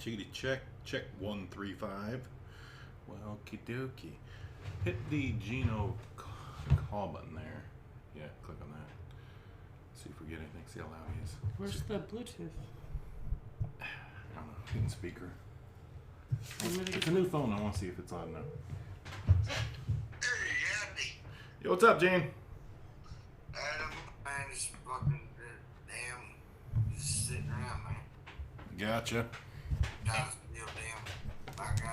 Chickity check. Check 135. Well, okie dokie. Hit the Geno call button there. Yeah, click on that. See if we get anything. See how loud he is. Where's the Bluetooth? I don't know. Hidden speaker. It's a new phone. I want to see if it's loud enough. Hey, Andy. Yo, what's up, Gene? Adam, man, just fucking damn, just sitting around, man. Gotcha. Got still damn, I got feel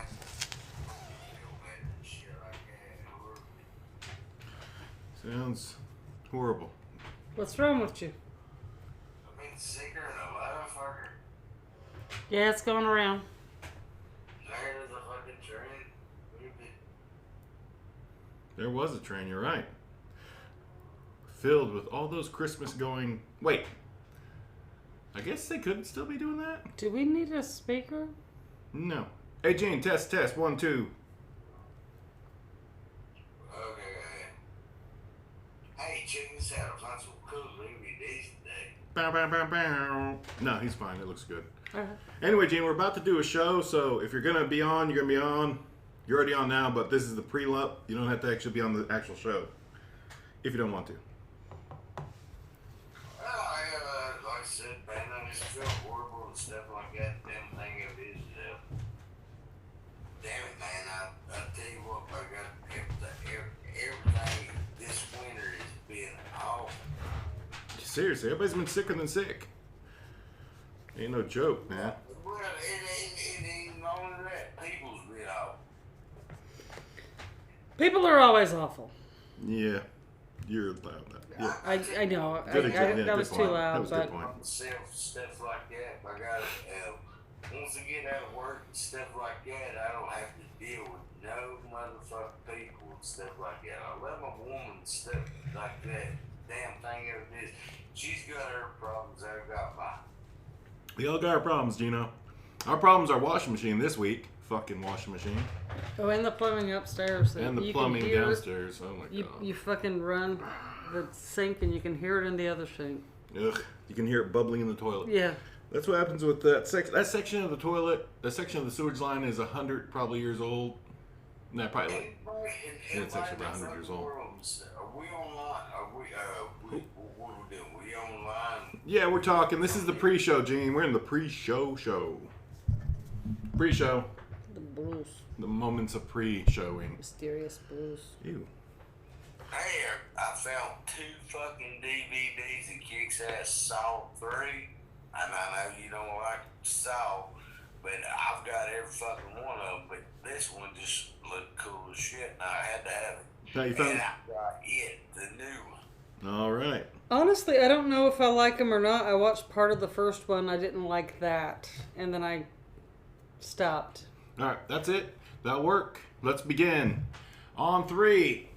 bad and shit like that. Sounds horrible. What's wrong with you? I've been sicker than a motherfucker. Yeah, it's going around. Tired of the fucking train. There was a train, you're right. Filled with all those Christmas going... Wait. I guess they could still be doing that? Do we need a speaker? No. Hey, Gene, test. 1, 2. Okay. Hey, check this out. I found some cool DVDs today. Bow, bow, bow, bow. No, he's fine. It looks good. Uh-huh. Anyway, Gene, we're about to do a show, so if you're going to be on, you're going to be on. You're already on now, but this is the pre-lup. You don't have to actually be on the actual show if you don't want to. Well, like I said, man, I just feel horrible and stuff like that. Damn thing of it is, damn it, man. I tell you what, I got everything this winter is being awful. Seriously, everybody's been sicker than sick. Ain't no joke, man. Well, it ain't only that. People's been awful. People are always awful. Yeah, you're loud. Yeah. I know. Good example. Yeah, that was good too point. loud, That was a good but point. Myself, stuff like that. I got once I get out of work and stuff like that, I don't have to deal with no motherfucking people and stuff like that. I love my woman and stuff like that. Damn thing of it is, she's got her problems. I got mine. We all got our problems, Gino. Our problem's our washing machine this week. Fucking washing machine. oh, and the plumbing upstairs. And the you plumbing can hear downstairs. Oh my You god. you fucking run the sink and you can hear it in the other sink. Ugh. You can hear it bubbling in the toilet. Yeah. That's what happens with that section of the toilet. That section of the sewage line is 100 probably years old. Nah, probably like, yeah, it's actually about 100 years old. Are we online? What are we doing? We online? Yeah, we're talking. This is the pre-show, Gene. We're in the pre-show show. Pre-show. The blues. The moments of pre-showing. Mysterious blues. Ew. Hey, I found 2 fucking DVDs of Kicks Ass Salt 3. And I know you don't like Salt, but I've got every fucking one of them. But this one just looked cool as shit, and I had to have it. Now you found. And I got it, the new one. All right. Honestly, I don't know if I like them or not. I watched part of the first one. I didn't like that. And then I stopped. All right. That's it. That'll work. Let's begin. On 3.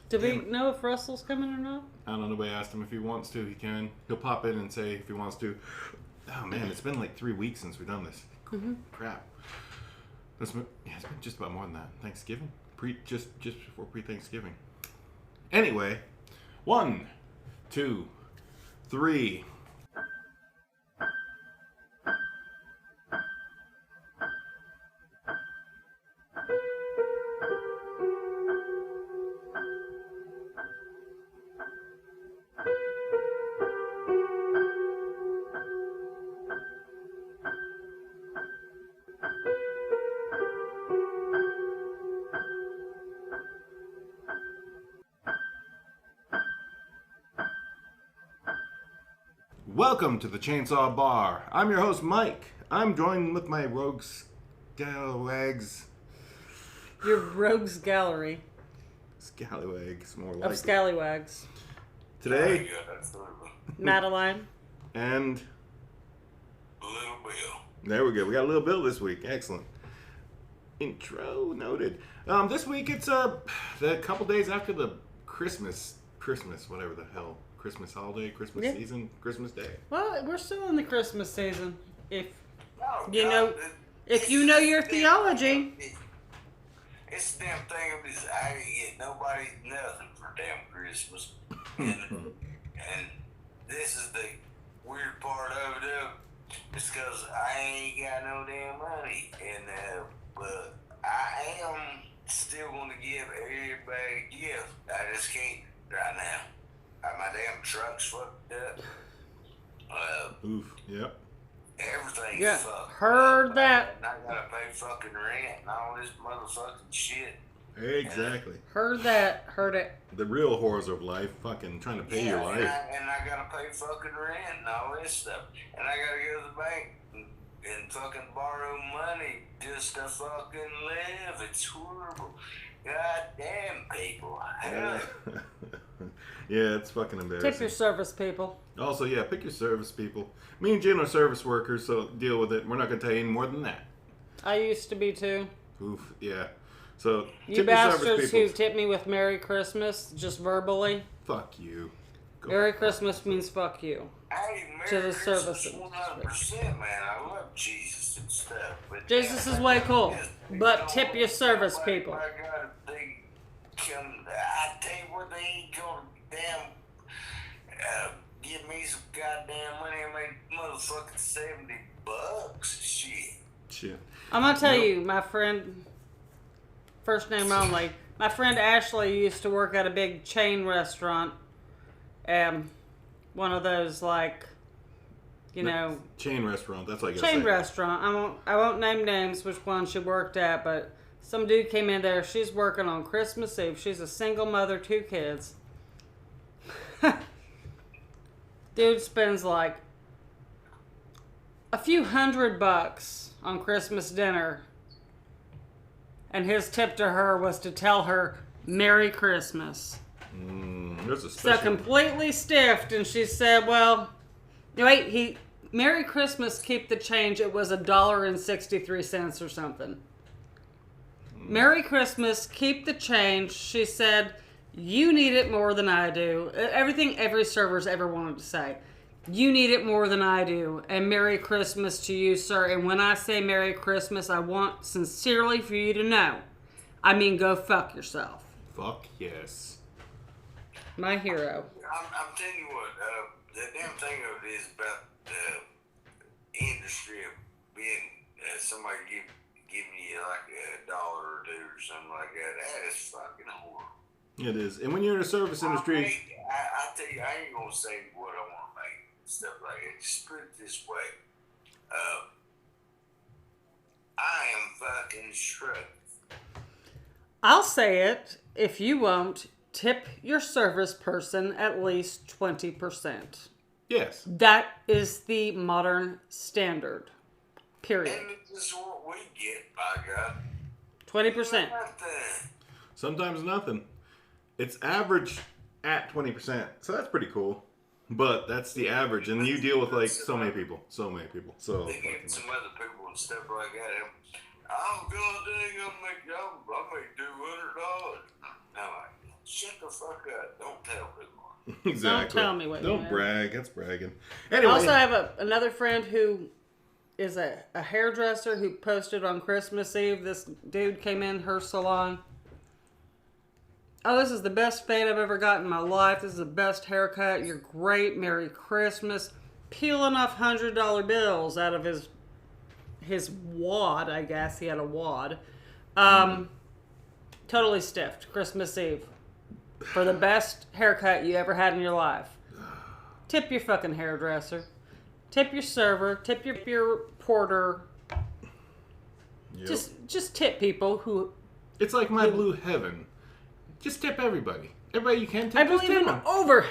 Do we know if Russell's coming or not? I don't know. Nobody asked him if he wants to. He can. He'll pop in and say if he wants to. Oh man, it's been like 3 weeks since we've done this. Mm-hmm. Crap. It's been just about more than that. Thanksgiving. Just before pre-Thanksgiving. Anyway, 1, 2, 3. Welcome to the Chainsaw Bar. I'm your host, Mike. I'm joined with my rogue scallywags. Your rogues gallery Scallywags, more like of it. scallywags. Today, Madeline. and Little Bill. there we go. We got a little Bill this week. Excellent. Intro noted. This week it's the couple days after the Christmas, whatever the hell. Christmas holiday, Christmas Yeah. season, Christmas day. Well, we're still in the Christmas season. If Oh, You God, know- if you know your theology. It's the damn thing of this. I ain't get nobody nothing for damn Christmas. And this is the weird part of it. It's because I ain't got no damn money. And, but I am still going to give everybody a gift. I just can't right now. My damn truck's fucked up. Oof. Yep. Everything's Yeah, fucked heard up. that. And I gotta pay fucking rent and all this motherfucking shit. Exactly. Heard that. Heard it. The real horrors of life, fucking trying to pay your life. And I gotta pay fucking rent and all this stuff. And I gotta go to the bank and fucking borrow money just to fucking live. It's horrible. God damn, people. Yeah, it's fucking embarrassing. Tip your service people. Also, yeah, pick your service people. Me and Jen are service workers, so deal with it. We're not going to tell you any more than that. I used to be too. Oof, yeah. So, You tip your service bastards people. who tip me with Merry Christmas, just verbally. Fuck you. Go Merry fuck Christmas yourself. means fuck you. Hey, To the Merry Christmas, service. 100%, man. I love Jesus and stuff. But Jesus is way cool. But tip your service people. I gotta think, I tell you what, they ain't gonna damn give me some goddamn money and make motherfucking $70. Shit. I'm gonna tell Nope. you, my friend, first name only, my friend Ashley used to work at a big chain restaurant. One of those, like, you know, Chain restaurant, that's like chain restaurant. I won't name names which one she worked at, but some dude came in there. She's working on Christmas Eve. She's a single mother, 2 kids. Dude spends like a few $100 on Christmas dinner, and his tip to her was to tell her Merry Christmas. There's a So special... completely stiffed, and she said, well, wait, Merry Christmas, keep the change. It was $1.63 or something. Merry Christmas, keep the change. She said, you need it more than I do. Everything every server's ever wanted to say. You need it more than I do. And Merry Christmas to you, sir. And when I say Merry Christmas, I want sincerely for you to know. I mean, go fuck yourself. Fuck yes. My hero. I'm telling you what, the damn thing of it is about the industry of being somebody giving you like $1 or $2 or something like that. That is fucking horrible. It is. And when you're in the service industry... I tell you, I ain't gonna say what I want to make and stuff like that. Just put it this way. I am fucking shredded. I'll say it. If you won't, tip your service person at least 20%. Yes. That is the modern standard. Period. And this is what we get, by God. 20%. Sometimes nothing. It's average at 20%. So that's pretty cool. But that's the average. And you deal with like so many people. So many people. So They get some other people and stuff like that. I'm gonna make y'all. I'll make $200. No, shut the fuck up. Don't tell people. Exactly. Don't tell me what you Don't have. brag. That's bragging. I Anyway. also have another friend who is a hairdresser who posted on Christmas Eve. This dude came in her salon. Oh, this is the best fade I've ever got in my life. This is the best haircut. You're great. Merry Christmas. Peeling off $100 bills out of his wad, I guess. He had a wad. Totally stiffed. Christmas Eve. For the best haircut you ever had in your life. Tip your fucking hairdresser. Tip your server. Tip your porter. Yep. Just tip people who... It's like my blue heaven. Just tip everybody. Everybody you can tip. I just believe tip in them. over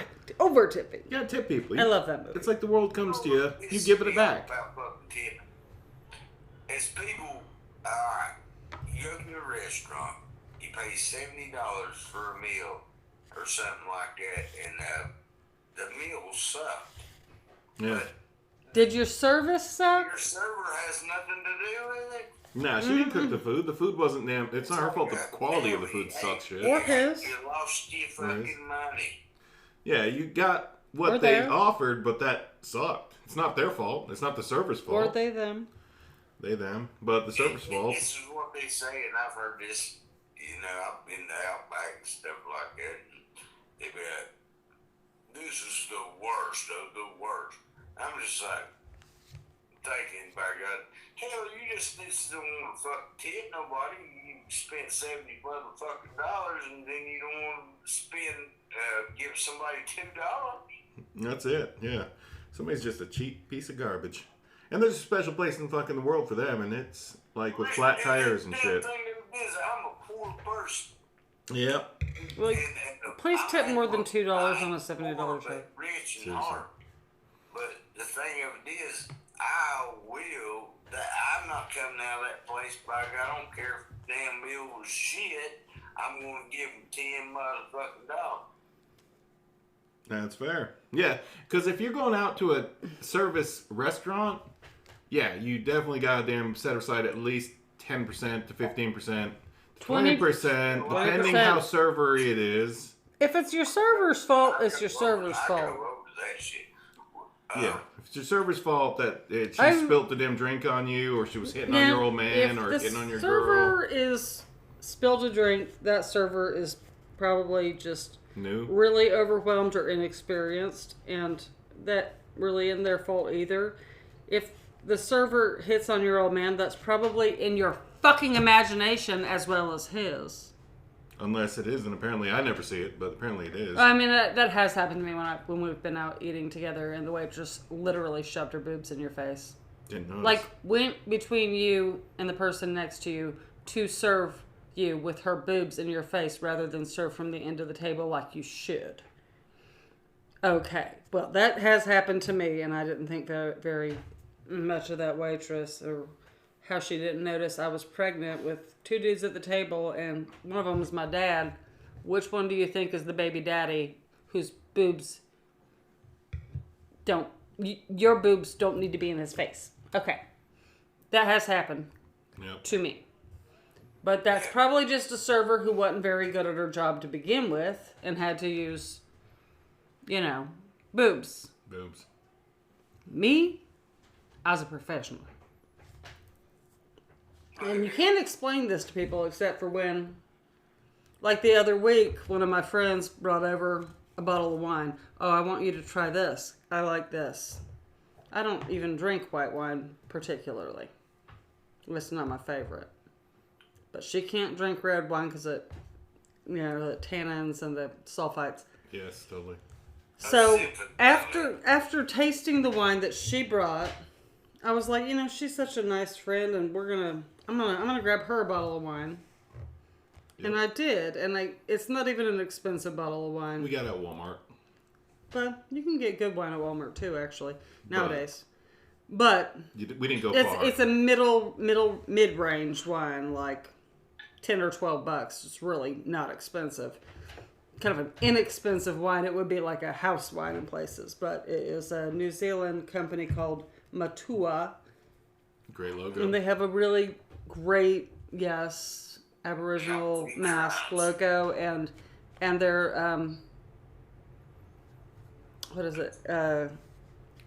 tipping. You gotta tip people. I love that movie. It's like the world comes to you. You give it back. About fucking tipping. It's people, alright, you go to a restaurant, you pay $70 for a meal or something like that, and the meal sucked. Yeah. But Did your service suck? your server has nothing to do with it. Nah, she didn't cook the food. The food wasn't damn. It's not her fault. The quality of the food sucks shit. Or his. You lost your fucking money. Yeah, you got what Or they theirs. offered, but that sucked. It's not their fault. It's not the server's fault. Or they them. They them, but the server's fault. This is what they say, and I've heard this. You know, I've been to Outback and stuff like that. And they be like, "This is the worst of the worst." I'm just like, thinking, by God, hell, you just don't want to fucking tip nobody. You spent $70 motherfucking dollars, and then you don't want to spend, give somebody $2. That's it. Yeah. Somebody's just a cheap piece of garbage. And there's a special place in fucking the world for them, and it's like with flat tires and shit. The thing is, I'm a poor person. Yep. Well, please tip more than $2 on a $70 $70 check. Rich and Seriously. hard. But the thing of it is, I will. I'm not coming out of that place. By God, I don't care if the damn bill was shit. I'm going to give them $10 motherfucking dollars. That's fair. Yeah, because if you're going out to a service restaurant, yeah, you definitely goddamn set aside at least 10% to 15%, 20%, depending how servery it is. If it's your server's fault, it's your server's I fault. go over that shit. Yeah, if it's your server's fault that she spilt the damn drink on you, or she was hitting on your old man, or hitting on your girl. If the server is spilled a drink, that server is probably just new, really overwhelmed or inexperienced, and that really isn't their fault either. If the server hits on your old man, that's probably in your fucking imagination as well as his. Unless it is, and apparently I never see it, but apparently it is. I mean, that has happened to me when we've been out eating together, and the waitress literally shoved her boobs in your face. Didn't notice. Like, went between you and the person next to you to serve you with her boobs in your face rather than serve from the end of the table like you should. Okay, well, that has happened to me, and I didn't think very much of that waitress or how she didn't notice I was pregnant with two dudes at the table, and one of them was my dad. Which one do you think is the baby daddy whose boobs your boobs don't need to be in his face? Okay. That has happened to me. But that's probably just a server who wasn't very good at her job to begin with and had to use, boobs. Boobs. Me, I was a professional. And you can't explain this to people except for when, like the other week, one of my friends brought over a bottle of wine. Oh, I want you to try this. I like this. I don't even drink white wine particularly. It's not my favorite. But she can't drink red wine because the tannins and the sulfites. Yes, totally. So after tasting the wine that she brought, I was like, she's such a nice friend, and I'm gonna grab her a bottle of wine. Yep. And I did, and it's not even an expensive bottle of wine. We got it at Walmart. But you can get good wine at Walmart too, actually, nowadays. But we didn't go far. It's a mid-range wine, like $10 or $12. It's really not expensive. Kind of an inexpensive wine. It would be like a house wine in places, but it is a New Zealand company called Matua. Great logo. And they have a really great, Aboriginal mask logo, and their what is it?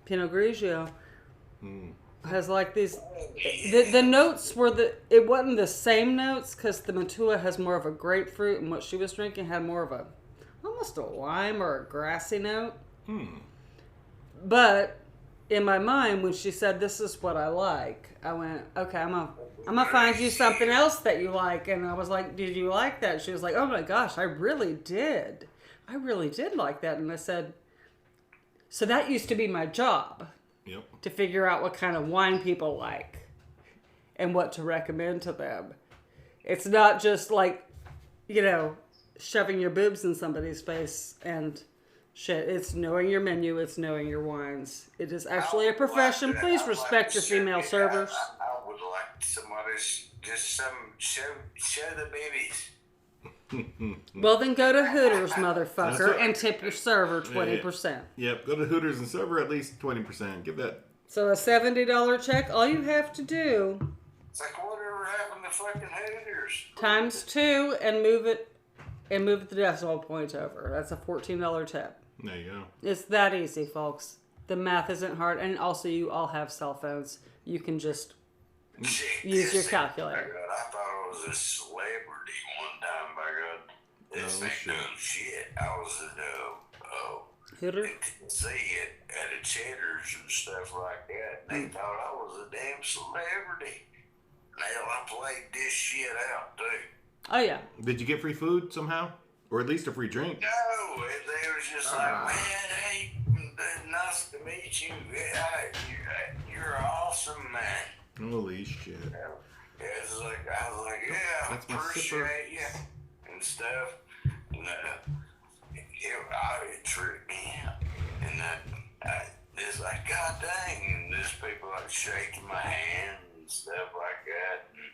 Pinot Grigio has like these. The notes were it wasn't the same notes because the Matua has more of a grapefruit, and what she was drinking had more of almost a lime or a grassy note. But in my mind, when she said, "This is what I like," I went, "Okay, I'm gonna find you something else that you like." And I was like, "Did you like that?" She was like, "Oh my gosh, I really did. I really did like that." And I said, "So that used to be my job, to figure out what kind of wine people like and what to recommend to them. It's not just like, shoving your boobs in somebody's face and shit. It's knowing your menu. It's knowing your wines. It is actually a profession. Please respect your female servers." I would like somebody just show the babies. Well, then go to Hooters, motherfucker, and tip your server 20%. Yep, go to Hooters and serve her at least 20%. Give that. So a $70 check, all you have to do... It's like whatever happened to fucking Hooters. Times 2 and move the decimal point over. That's a $14 tip. There you go. It's that easy, folks. The math isn't hard, and also you all have cell phones. You can just use your calculator. I thought I was a celebrity one time, by God. This ain't no shit. I was Hooter? in Tennessee at a Cheddar's and stuff like that. And they thought I was a damn celebrity. Hell, I played this shit out, too. Oh, yeah. Did you get free food somehow? Or at least a free drink? No, they was just like, man, hey, nice to meet you. Yeah, you're awesome, man. Holy shit. It's like, I was like, yeah, I That's my appreciate you and stuff. And it tripped me out. And it's like, God dang, and there's people like shaking my hand and stuff like that. And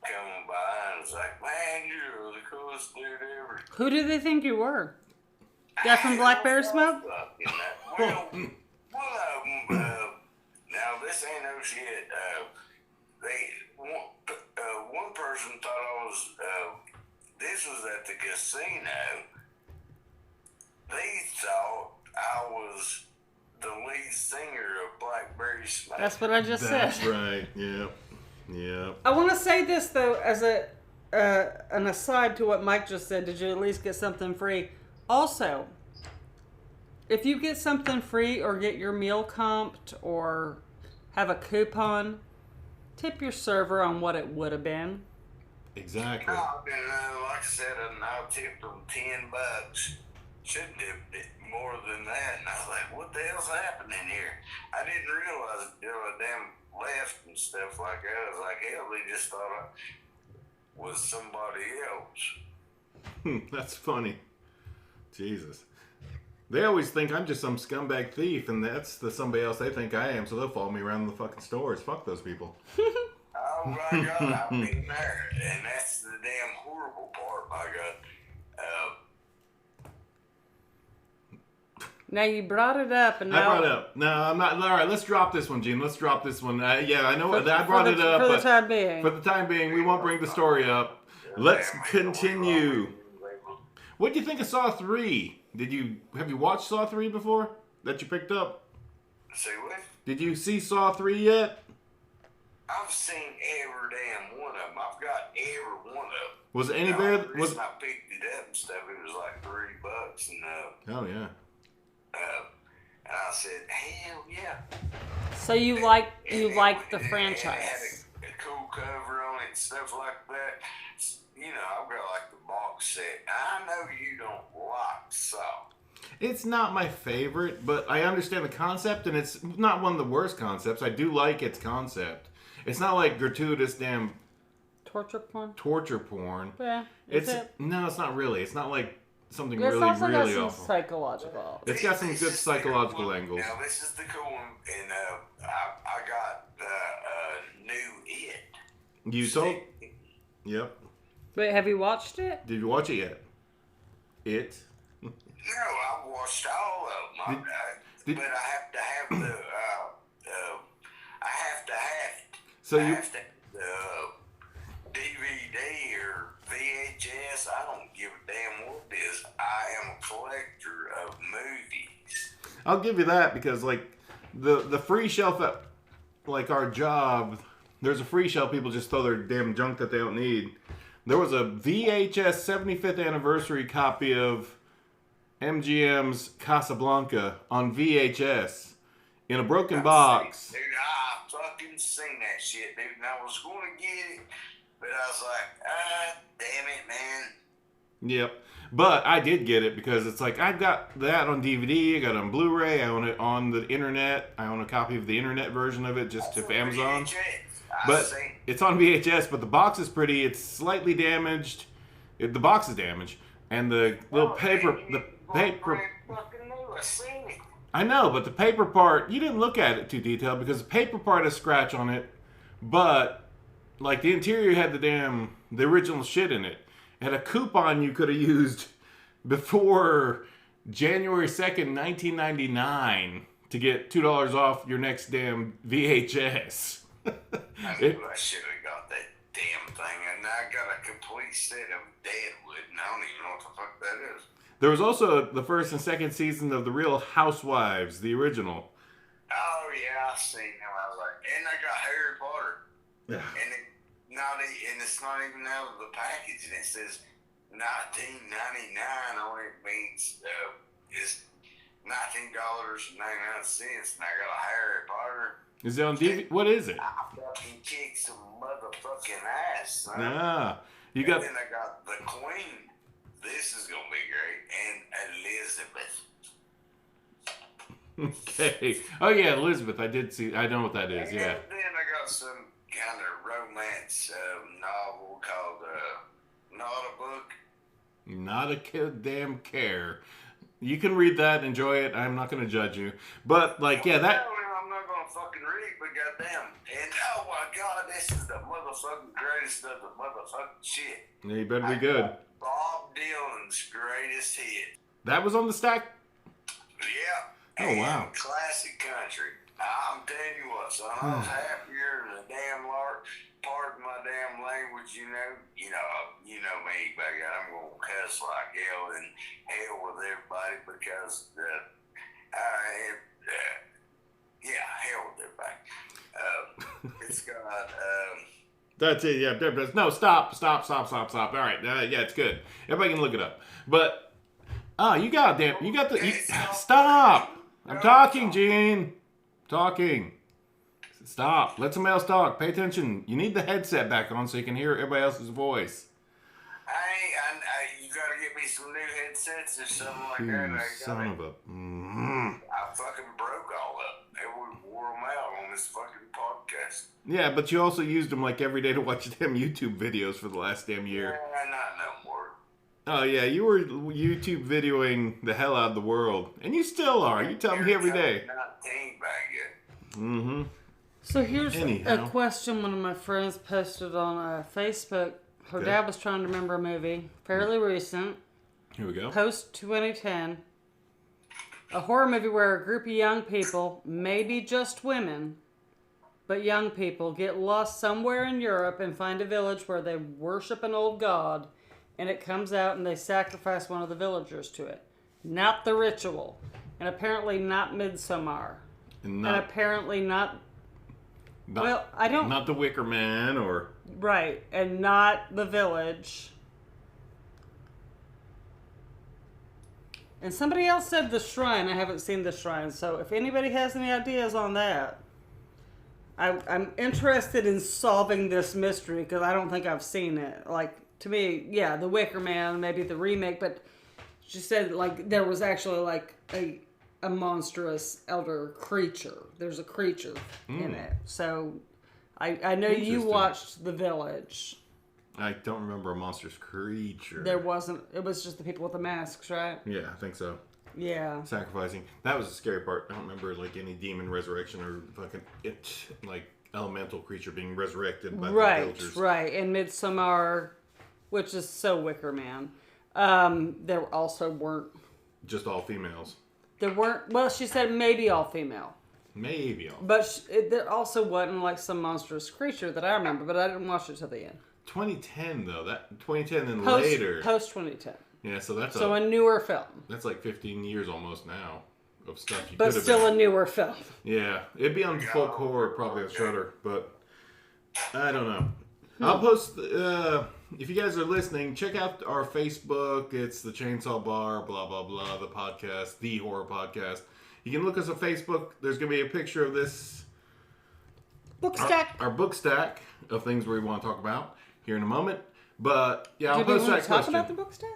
coming by, and it's like, man, you're the coolest dude ever. Who do they think you were? Guy from Black Bear Smoke? Well, one of them, now this ain't no shit. One person thought I was, this was at the casino. They thought I was the lead singer of Blackberry Smoke. That's what I just said. That's right. Yep. Yep. I want to say this, though, as an aside to what Mike just said. Did you at least get something free? Also, if you get something free or get your meal comped or have a coupon, tip your server on what it would have been. Exactly. Like I said, I tipped them $10. Should have tipped it more than that. And I was like, what the hell's happening here? I didn't realize until I damn left and stuff like that. I was like, hell, they just thought I was somebody else. That's funny. Jesus. They always think I'm just some scumbag thief, and that's the somebody else they think I am, so they'll follow me around the fucking stores. Fuck those people. Oh my God, I've been there, and that's the damn horrible part, my God. Now you brought it up, and now I brought it up. No, I'm not. All right, let's drop this one, Gene. Let's drop this one. Yeah, I know I brought it up. For the time being. For the time being, we won't bring the story up. Let's continue. What do you think of Saw 3? Have you watched Saw 3 before? That you picked up? Say what? Did you see Saw 3 yet? I've seen every damn one of them. I've got every one of them. Was it any better? The reason I picked it up and stuff, it was like $3, and Oh yeah. And I said, hell yeah. So you like the It franchise? had a cool cover on it and stuff like that. You know, I've got like the box set. I know you don't like Saw. It's not my favorite, but I understand the concept, and it's not one of the worst concepts. I do like its concept. It's not like gratuitous damn Torture porn? torture porn. Yeah. No, it's not really. It's not like something It's really, also got really some awful. psychological. It's got some good psychological angles. Now, this is the cool one, and I got new It. You told? Yep. Wait, have you watched it? Did you watch it yet? It? No, I've watched all of them. But I have to have the. I have to have it. So I you. have to have the DVD or VHS. I don't give a damn what it is. I am a collector of movies. I'll give you that because like the free shelf at like our job, there's a free shelf. People just throw their damn junk that they don't need. There was a VHS 75th anniversary copy of MGM's Casablanca on VHS in a broken box. Dude, I fucking seen that shit, dude. And I was going to get it, but I was like, damn it, man. Yep. But I did get it because it's like I've got that on DVD, I got it on Blu-ray, I own it on the internet. I own a copy of the internet version of it just to Amazon. But it's on VHS, but the box is pretty. It's slightly damaged. The box is damaged. And the little paper... I know, but the paper part, you didn't look at it too detailed because the paper part has scratch on it, but like the interior had the original shit in it. It had a coupon you could have used before January 2nd, 1999 to get $2 off your next damn VHS. I knew I should have got that damn thing, and I got a complete set of Deadwood, and I don't even know what the fuck that is. There was also the first and second season of The Real Housewives, the original. Oh, yeah, I seen them. I was like, and I got Harry Potter. Yeah. And it's not even out of the package, and it says $19.99 on it. Means $19.99, and I got a Harry Potter. Is it on DVD? What is it? I fucking kicked some motherfucking ass, son. Ah, you got. And then I got the Queen. This is gonna be great. And Elizabeth. Okay. Oh yeah, Elizabeth. I did see. I know what that is. Yeah. And then I got some kind of romance novel called Not a Book. Not a damn care. You can read that, enjoy it. I'm not going to judge you, but like, yeah, that. I'm not gonna fucking read, but goddamn. And oh my god, this is the motherfucking greatest of the motherfucking shit. Yeah, you better be good. Bob Dylan's greatest hit. That was on the stack. Yeah. Oh wow. And classic country. I'm telling you what, son, I was happier than a damn lark. Pardon my damn language, you know me, baby. I'm gonna cuss like hell and hell with everybody because hell with everybody. It's got That's it. Yeah. No, stop. All right. Yeah, it's good. Everybody can look it up. But you got the. Stop. I'm talking, Gene. Talking. Stop. Let somebody else talk. Pay attention. You need the headset back on so you can hear everybody else's voice. You gotta get me some new headsets or something like You that. son of a. I fucking broke all up. We wore them out on this fucking podcast. Yeah, but you also used them like every day to watch them YouTube videos for the last damn year. Yeah, not no more. Oh yeah, you were YouTube videoing the hell out of the world, and you still are. You tell me every day. Not tamed back yet. Mm-hmm. So here's Anyhow. a question one of my friends posted on Facebook. Her dad was trying to remember a movie, fairly recent, Here we go. post 2010. A horror movie where a group of young people, maybe just women, but young people, get lost somewhere in Europe and find a village where they worship an old god, and it comes out and they sacrifice one of the villagers to it. Not the ritual. And apparently not Midsommar. And apparently not... Well, I don't... Not the Wicker Man or... Right. And not the village. And somebody else said the shrine. I haven't seen the shrine. So if anybody has any ideas on that, I'm interested in solving this mystery because I don't think I've seen it. Like, to me, yeah, the Wicker Man, maybe the remake, but she said, like, there was actually, like, a monstrous elder creature. There's a creature in it. So I know you watched The Village. I don't remember a monstrous creature. There wasn't. It was just the people with the masks, right? Yeah, I think so. Yeah. Sacrificing. That was the scary part. I don't remember like any demon resurrection or fucking elemental creature being resurrected by the villagers. Right. And Midsommar, which is so Wicker Man. There also weren't. Just all females. There weren't. Well, she said maybe all female. Maybe all. But there also wasn't like some monstrous creature that I remember. But I didn't watch it till the end. 2010 though. That 2010 and later. Post 2010. Yeah, so that's a newer film. That's like 15 years almost now of stuff you could But have still been. a newer film. Yeah, it'd be on folk horror, probably on Shudder, but I don't know. I'll post. If you guys are listening, check out our Facebook. It's the Chainsaw Bar, blah blah blah. The podcast, the horror podcast. You can look us on Facebook. There's gonna be a picture of this book stack. Our book stack of things we want to talk about here in a moment. But yeah, I'll Do we post want that to talk question. about the book stack?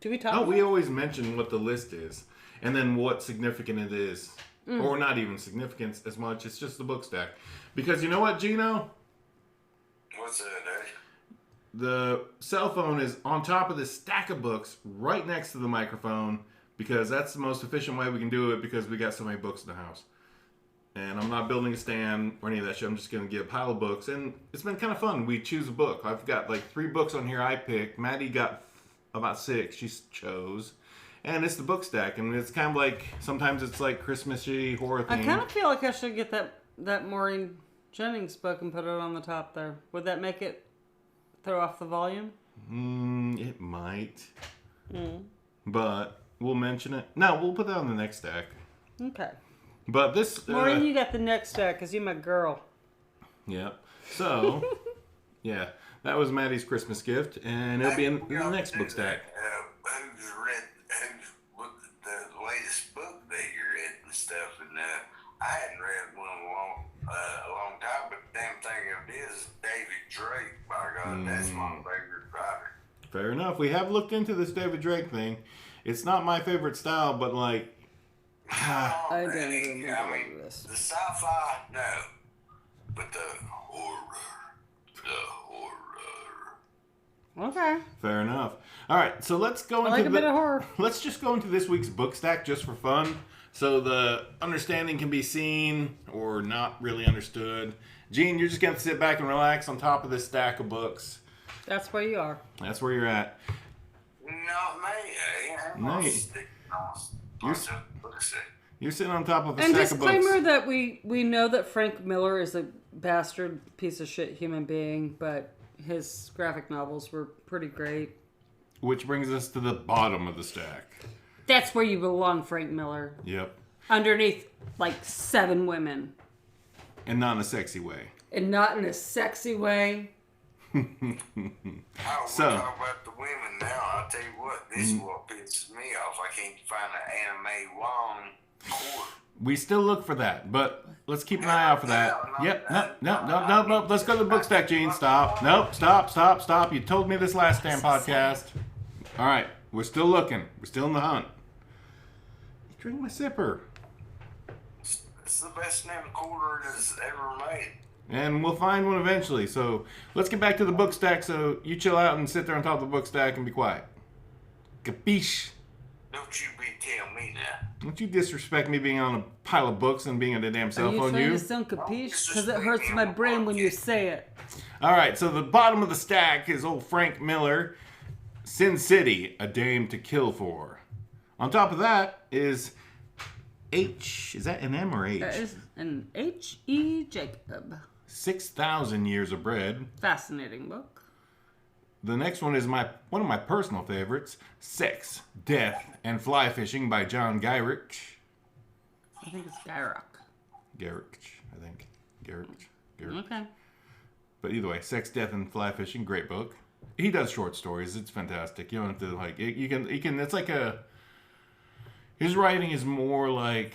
Do we talk? Oh, about we always mention what the list is, and then what significant it is, or not even significance as much. It's just the book stack, because you know what, Gino? What's that, eh? The cell phone is on top of this stack of books, right next to the microphone, because that's the most efficient way we can do it. Because we got so many books in the house, and I'm not building a stand or any of that shit. I'm just gonna get a pile of books, and it's been kind of fun. We choose a book. I've got like 3 books on here I picked. Maddie got about 6 she chose, and it's the book stack, and it's kind of like sometimes it's like Christmassy horror theme. I kind of feel like I should get that Maureen Jennings book and put it on the top there. Would that make it throw off the volume? It might, but we'll mention it. No, we'll put that on the next stack. Okay. But this Maureen, you got the next stack because you're my girl. Yeah. So yeah, that was Maddie's Christmas gift, and it'll be in the next book stack. Who's read the latest book hadn't read one in a long time, but the damn thing of it is David Drake. By God, that's my favorite writer. Fair enough. We have looked into this David Drake thing. It's not my favorite style, but like... I don't remember this. The sci-fi, no. But the horror. Okay. Fair enough. All right, so let's go into like a bit of horror. Let's just go into this week's book stack just for fun, so the understanding can be seen or not really understood. Gene, you're just gonna sit back and relax on top of this stack of books. That's where you are. That's where you're at. Not me. You're sitting on top of a and stack of books. And disclaimer that we know that Frank Miller is a bastard piece of shit human being, but his graphic novels were pretty great. Which brings us to the bottom of the stack. That's where you belong, Frank Miller. Yep. Underneath, like, 7 women. And not in a sexy way. And not in a sexy way. We talk about the women now. I'll tell you what, this is what pisses me off. I can't find an anime long court. We still look for that, but let's keep an eye out for that. No. Let's go to the book stack, Gene. Stop. Nope. Stop. You told me this last damn podcast. All right. We're still looking. We're still in the hunt. Drink my sipper. It's the best damn quarter that's ever made. And we'll find one eventually. So let's get back to the book stack. So you chill out and sit there on top of the book stack and be quiet. Capiche? Don't you be telling me that. Don't you disrespect me being on a pile of books and being on a damn cell phone, Are you trying to sound capiche? Because it hurts my brain when you say it. All right, so the bottom of the stack is old Frank Miller, Sin City, A Dame to Kill For. On top of that is H. Is that an M or H? That is an H.E. Jacob. 6,000 Years of Bread. Fascinating book. The next one is one of my personal favorites, Sex, Death, and Fly Fishing by John Gyrich. I think it's Gyrich. Gyrich. Okay. But either way, Sex, Death, and Fly Fishing, great book. He does short stories. It's fantastic. You don't have to like. You can. It's like a. His writing is more like,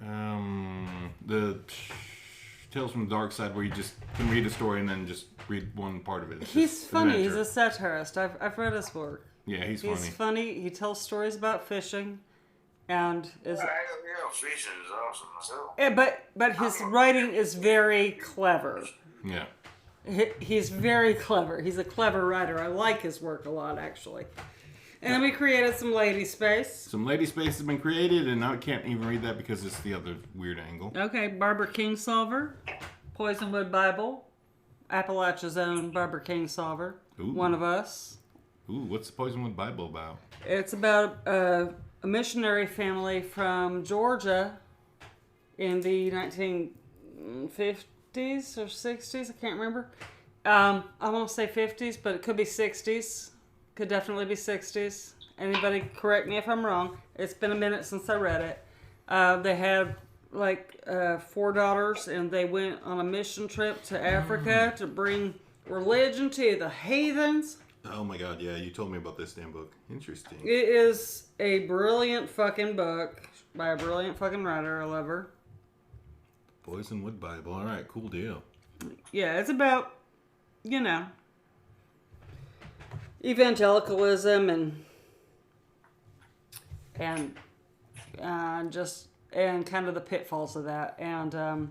the Tales from the Dark Side, where you just can read a story and then just read one part of it. He's funny. He's a satirist. I've read his work. Yeah, he's funny. He's funny. He tells stories about fishing, and is. Fishing is awesome myself. But his writing is very clever. Yeah. He's very clever. He's a clever writer. I like his work a lot, actually. And then we created some lady space. Some lady space has been created, and I can't even read that because it's the other weird angle. Okay, Barbara Kingsolver, Poisonwood Bible, Appalachia's own Barbara Kingsolver, one of us. Ooh, what's the Poisonwood Bible about? It's about a missionary family from Georgia in the 1950s or 60s. I can't remember. I won't say 50s, but it could be 60s. Could definitely be 60s. Anybody correct me if I'm wrong. It's been a minute since I read it. They had like 4 daughters, and they went on a mission trip to Africa to bring religion to the heathens. Oh my god, yeah, you told me about this damn book. Interesting. It is a brilliant fucking book by a brilliant fucking writer. I love her. Poisonwood Bible. All right, cool deal. Yeah, it's about, evangelicalism and kind of the pitfalls of that, and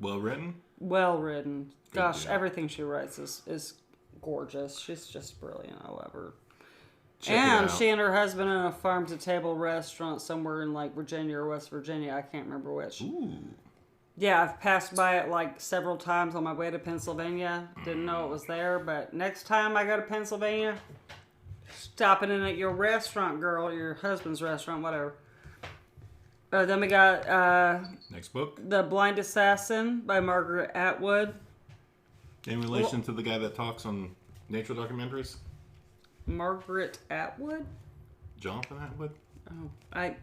well written. Gosh, everything she writes is gorgeous. She's just brilliant. I love her. And she and her husband own a farm-to-table restaurant somewhere in like Virginia or West Virginia. I can't remember which. Ooh. Yeah, I've passed by it like several times on my way to Pennsylvania. Didn't know it was there, but next time I go to Pennsylvania, stopping in at your restaurant, girl, your husband's restaurant, whatever. Then we got next book, The Blind Assassin by Margaret Atwood. In relation to the guy that talks on nature documentaries? Margaret Atwood? Jonathan Atwood? Oh, I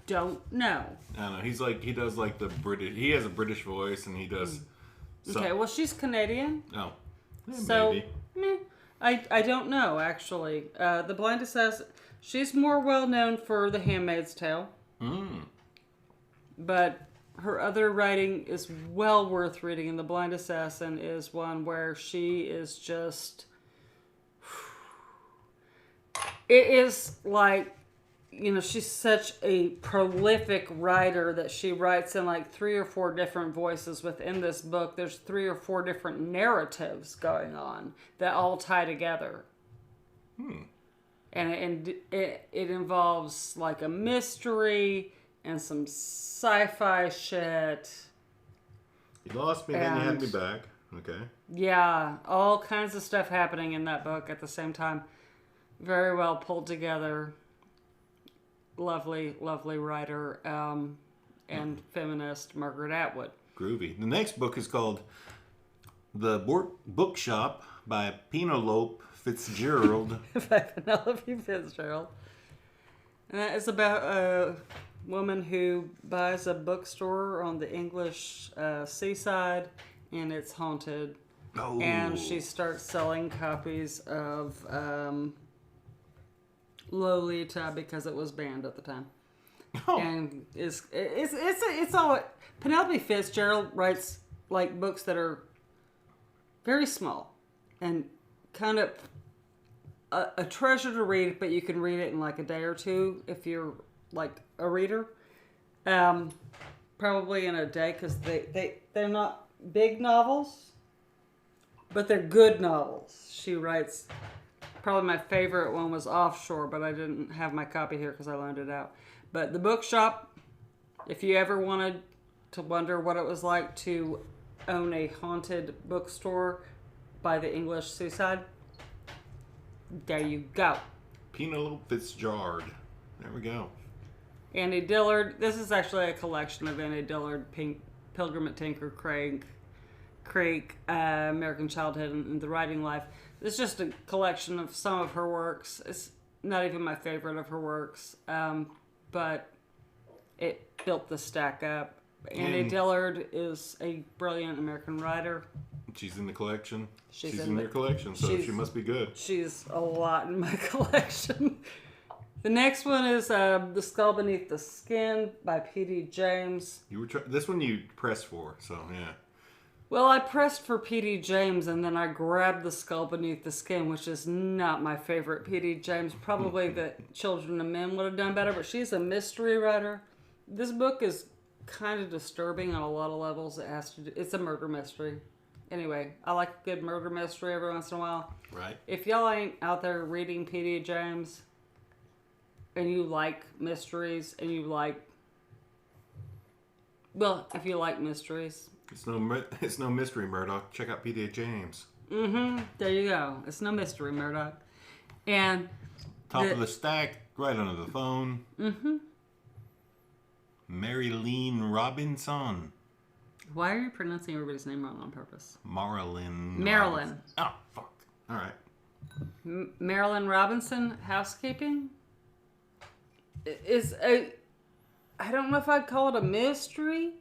don't know. I don't know. He does like the British. He has a British voice, and he does. Okay, well, she's Canadian. Oh, yeah, so maybe. I don't know actually. The Blind Assassin. She's more well known for The Handmaid's Tale. Mm. But her other writing is well worth reading, and The Blind Assassin is one where she is just... It is like, you know, she's such a prolific writer that she writes in like 3 or 4 different voices within this book. There's 3 or 4 different narratives going on that all tie together. And it involves like a mystery and some sci-fi shit. You lost me, then you had me back. Okay. Yeah, all kinds of stuff happening in that book at the same time. Very well pulled together. Lovely, lovely writer and feminist Margaret Atwood. Groovy. The next book is called The Bookshop by Penelope Fitzgerald. By Penelope Fitzgerald. And that is about a woman who buys a bookstore on the English seaside, and it's haunted. Oh. And she starts selling copies of Lolita because it was banned at the time. Oh. And it's all... Penelope Fitzgerald writes like books that are very small and kind of a treasure to read, but you can read it in like a day or two if you're like a reader. Probably in a day, because they're not big novels, but they're good novels. She writes... Probably my favorite one was Offshore, but I didn't have my copy here because I loaned it out. But The Bookshop, if you ever wanted to wonder what it was like to own a haunted bookstore by the English seaside, there you go. Penelope Fitzgerald. There we go. Annie Dillard. This is actually a collection of Annie Dillard, Pilgrim at Tinker Creek, American Childhood, and The Writing Life. It's just a collection of some of her works. It's not even my favorite of her works, but it built the stack up. Annie Dillard is a brilliant American writer. She's in the collection. She's in in your collection, so she must be good. She's a lot in my collection. The next one is The Skull Beneath the Skin by P.D. James. You were this one you pressed for, so yeah. Well, I pressed for P.D. James, and then I grabbed The Skull Beneath the Skin, which is not my favorite P.D. James. Probably the Children of Men would have done better, but she's a mystery writer. This book is kind of disturbing on a lot of levels. It's a murder mystery. Anyway, I like a good murder mystery every once in a while. Right. If y'all ain't out there reading P.D. James, and you like mysteries, and you like... Well, if you like mysteries... It's no mystery, Murdoch. Check out P.D. James. There you go. It's no mystery, Murdoch. And top of the stack, right under the phone. Marilyn Robinson. Why are you pronouncing everybody's name wrong on purpose? Marilyn. Oh, fuck. All right. Marilyn Robinson, Housekeeping, is I don't know if I'd call it a mystery,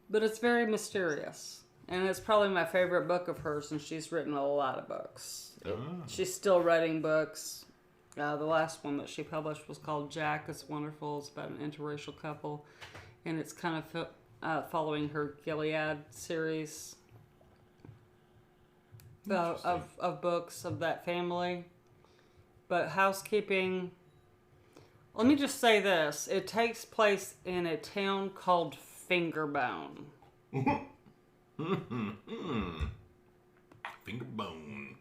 but it's very mysterious. And it's probably my favorite book of hers, and she's written a lot of books. She's still writing books. The last one that she published was called Jack. It's wonderful. It's about an interracial couple. And it's kind of following her Gilead series of books of that family. But Housekeeping... Let me just say this. It takes place in a town called Fingerbone. Fingerbone.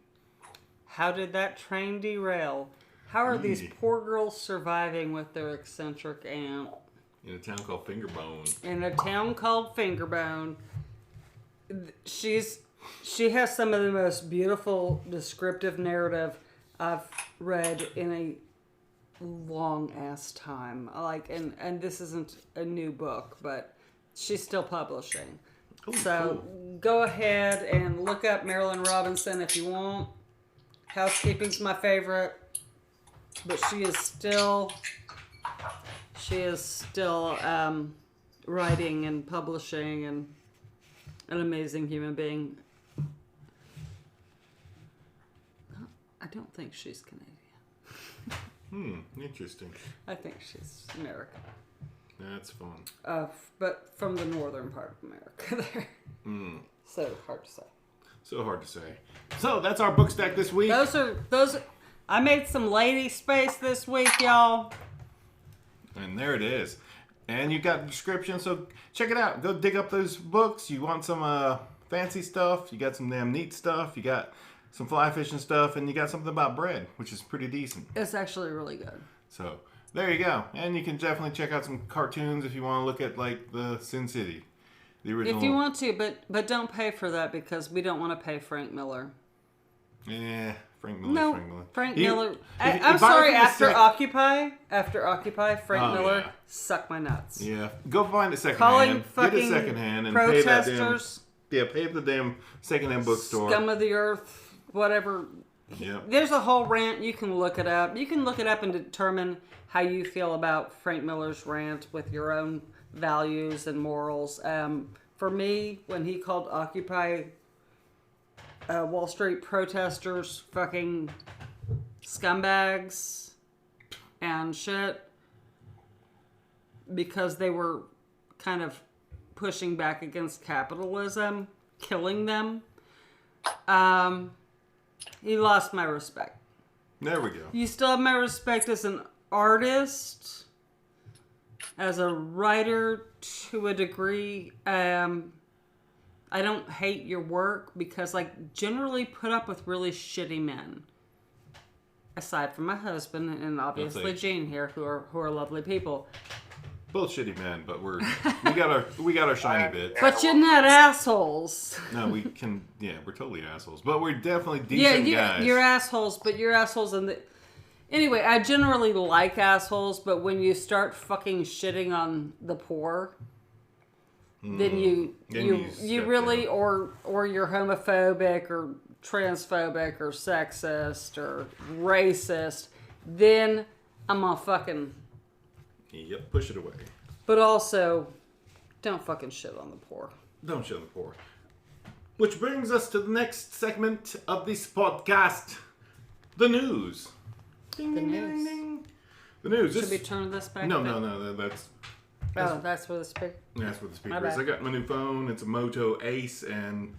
How did that train derail? How are these poor girls surviving with their eccentric aunt? In a town called Fingerbone. In a town called Fingerbone. She has some of the most beautiful descriptive narrative I've read in a long ass time. And this isn't a new book, but she's still publishing. Ooh, so cool. Go ahead and look up Marilyn Robinson if you want. Housekeeping's my favorite, but she is still writing and publishing and an amazing human being. I don't think she's Canadian. Interesting. I think she's American. That's fun. But from the northern part of America there. So hard to say. So hard to say. So that's our book stack this week. Those. I made some lady space this week, y'all. And there it is. And you got the description, so check it out. Go dig up those books. You want some fancy stuff. You got some damn neat stuff. You got some fly fishing stuff. And you got something about bread, which is pretty decent. It's actually really good. So there you go. And you can definitely check out some cartoons if you want to look at like the Sin City. The original. If you want to, but don't pay for that because we don't want to pay Frank Miller. Yeah, Frank Miller. No, Frank Miller. Frank Miller. I'm sorry. After Occupy, Frank Miller, yeah. Suck my nuts. Yeah, go find it Calling secondhand. Get it secondhand and protesters. pay the damn secondhand bookstore. Scum of the earth, whatever. Yeah. There's a whole rant. You can look it up. You can look it up and determine how you feel about Frank Miller's rant with your own values and morals. For me, when he called Occupy Wall Street protesters fucking scumbags and shit because they were kind of pushing back against capitalism, killing them, he lost my respect. There we go. You still have my respect as an artist, as a writer to a degree. I don't hate your work because, like, generally put up with really shitty men. Aside from my husband and obviously Gene here, who are lovely people. Both shitty men, but we got our shiny bits. But you're not assholes. No, we're totally assholes. But we're definitely decent guys. You're assholes, but you're assholes in the... Anyway, I generally like assholes, but when you start fucking shitting on the poor... Then you really or you're homophobic or transphobic or sexist or racist, then I'm gonna fucking push it away. But also, don't fucking shit on the poor. Don't shit on the poor. Which brings us to the next segment of this podcast, the news. Ding, ding, ding, ding. The news. Should we turn this back? No. That's. That's where the speaker. That's where the speaker is. I got my new phone. It's a Moto Ace, and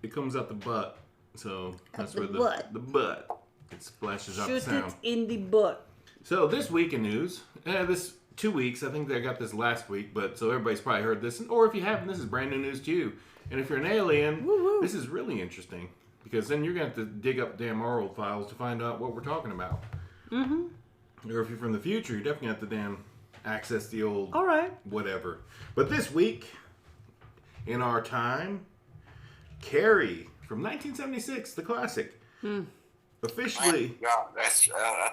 it comes out the butt. So that's where the butt. It splashes out the sound. Shoot it in the butt. So this week in news, this 2 weeks. I think I got this last week, but so everybody's probably heard this. Or if you haven't, this is brand new news to you. And if you're an alien, this is really interesting because then you're gonna have to dig up damn oral files to find out what we're talking about. Mm-hmm. Or if you're from the future, you're definitely gonna have to damn access the old whatever. But this week, in our time, Carrie from 1976, the classic, officially... I'll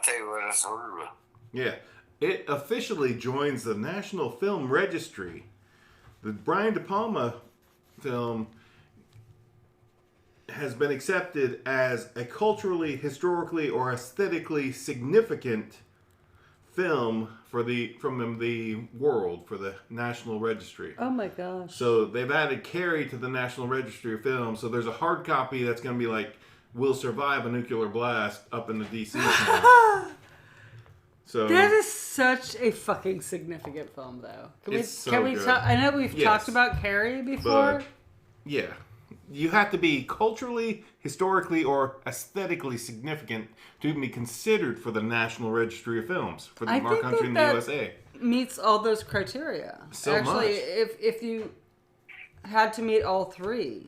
tell you what, that's horrible. Yeah. It officially joins the National Film Registry. The Brian De Palma film has been accepted as a culturally, historically, or aesthetically significant film from the world, for the National Registry. Oh my gosh. So they've added Carrie to the National Registry of Films. So there's a hard copy that's going to be like, will survive a nuclear blast up in the D.C. So that is such a fucking significant film, though. Can we talk? I know we've talked about Carrie before. But, yeah. You have to be culturally, historically, or aesthetically significant to even be considered for the National Registry of Films for our country in the USA. Meets all those criteria. Actually, if you had to meet all three.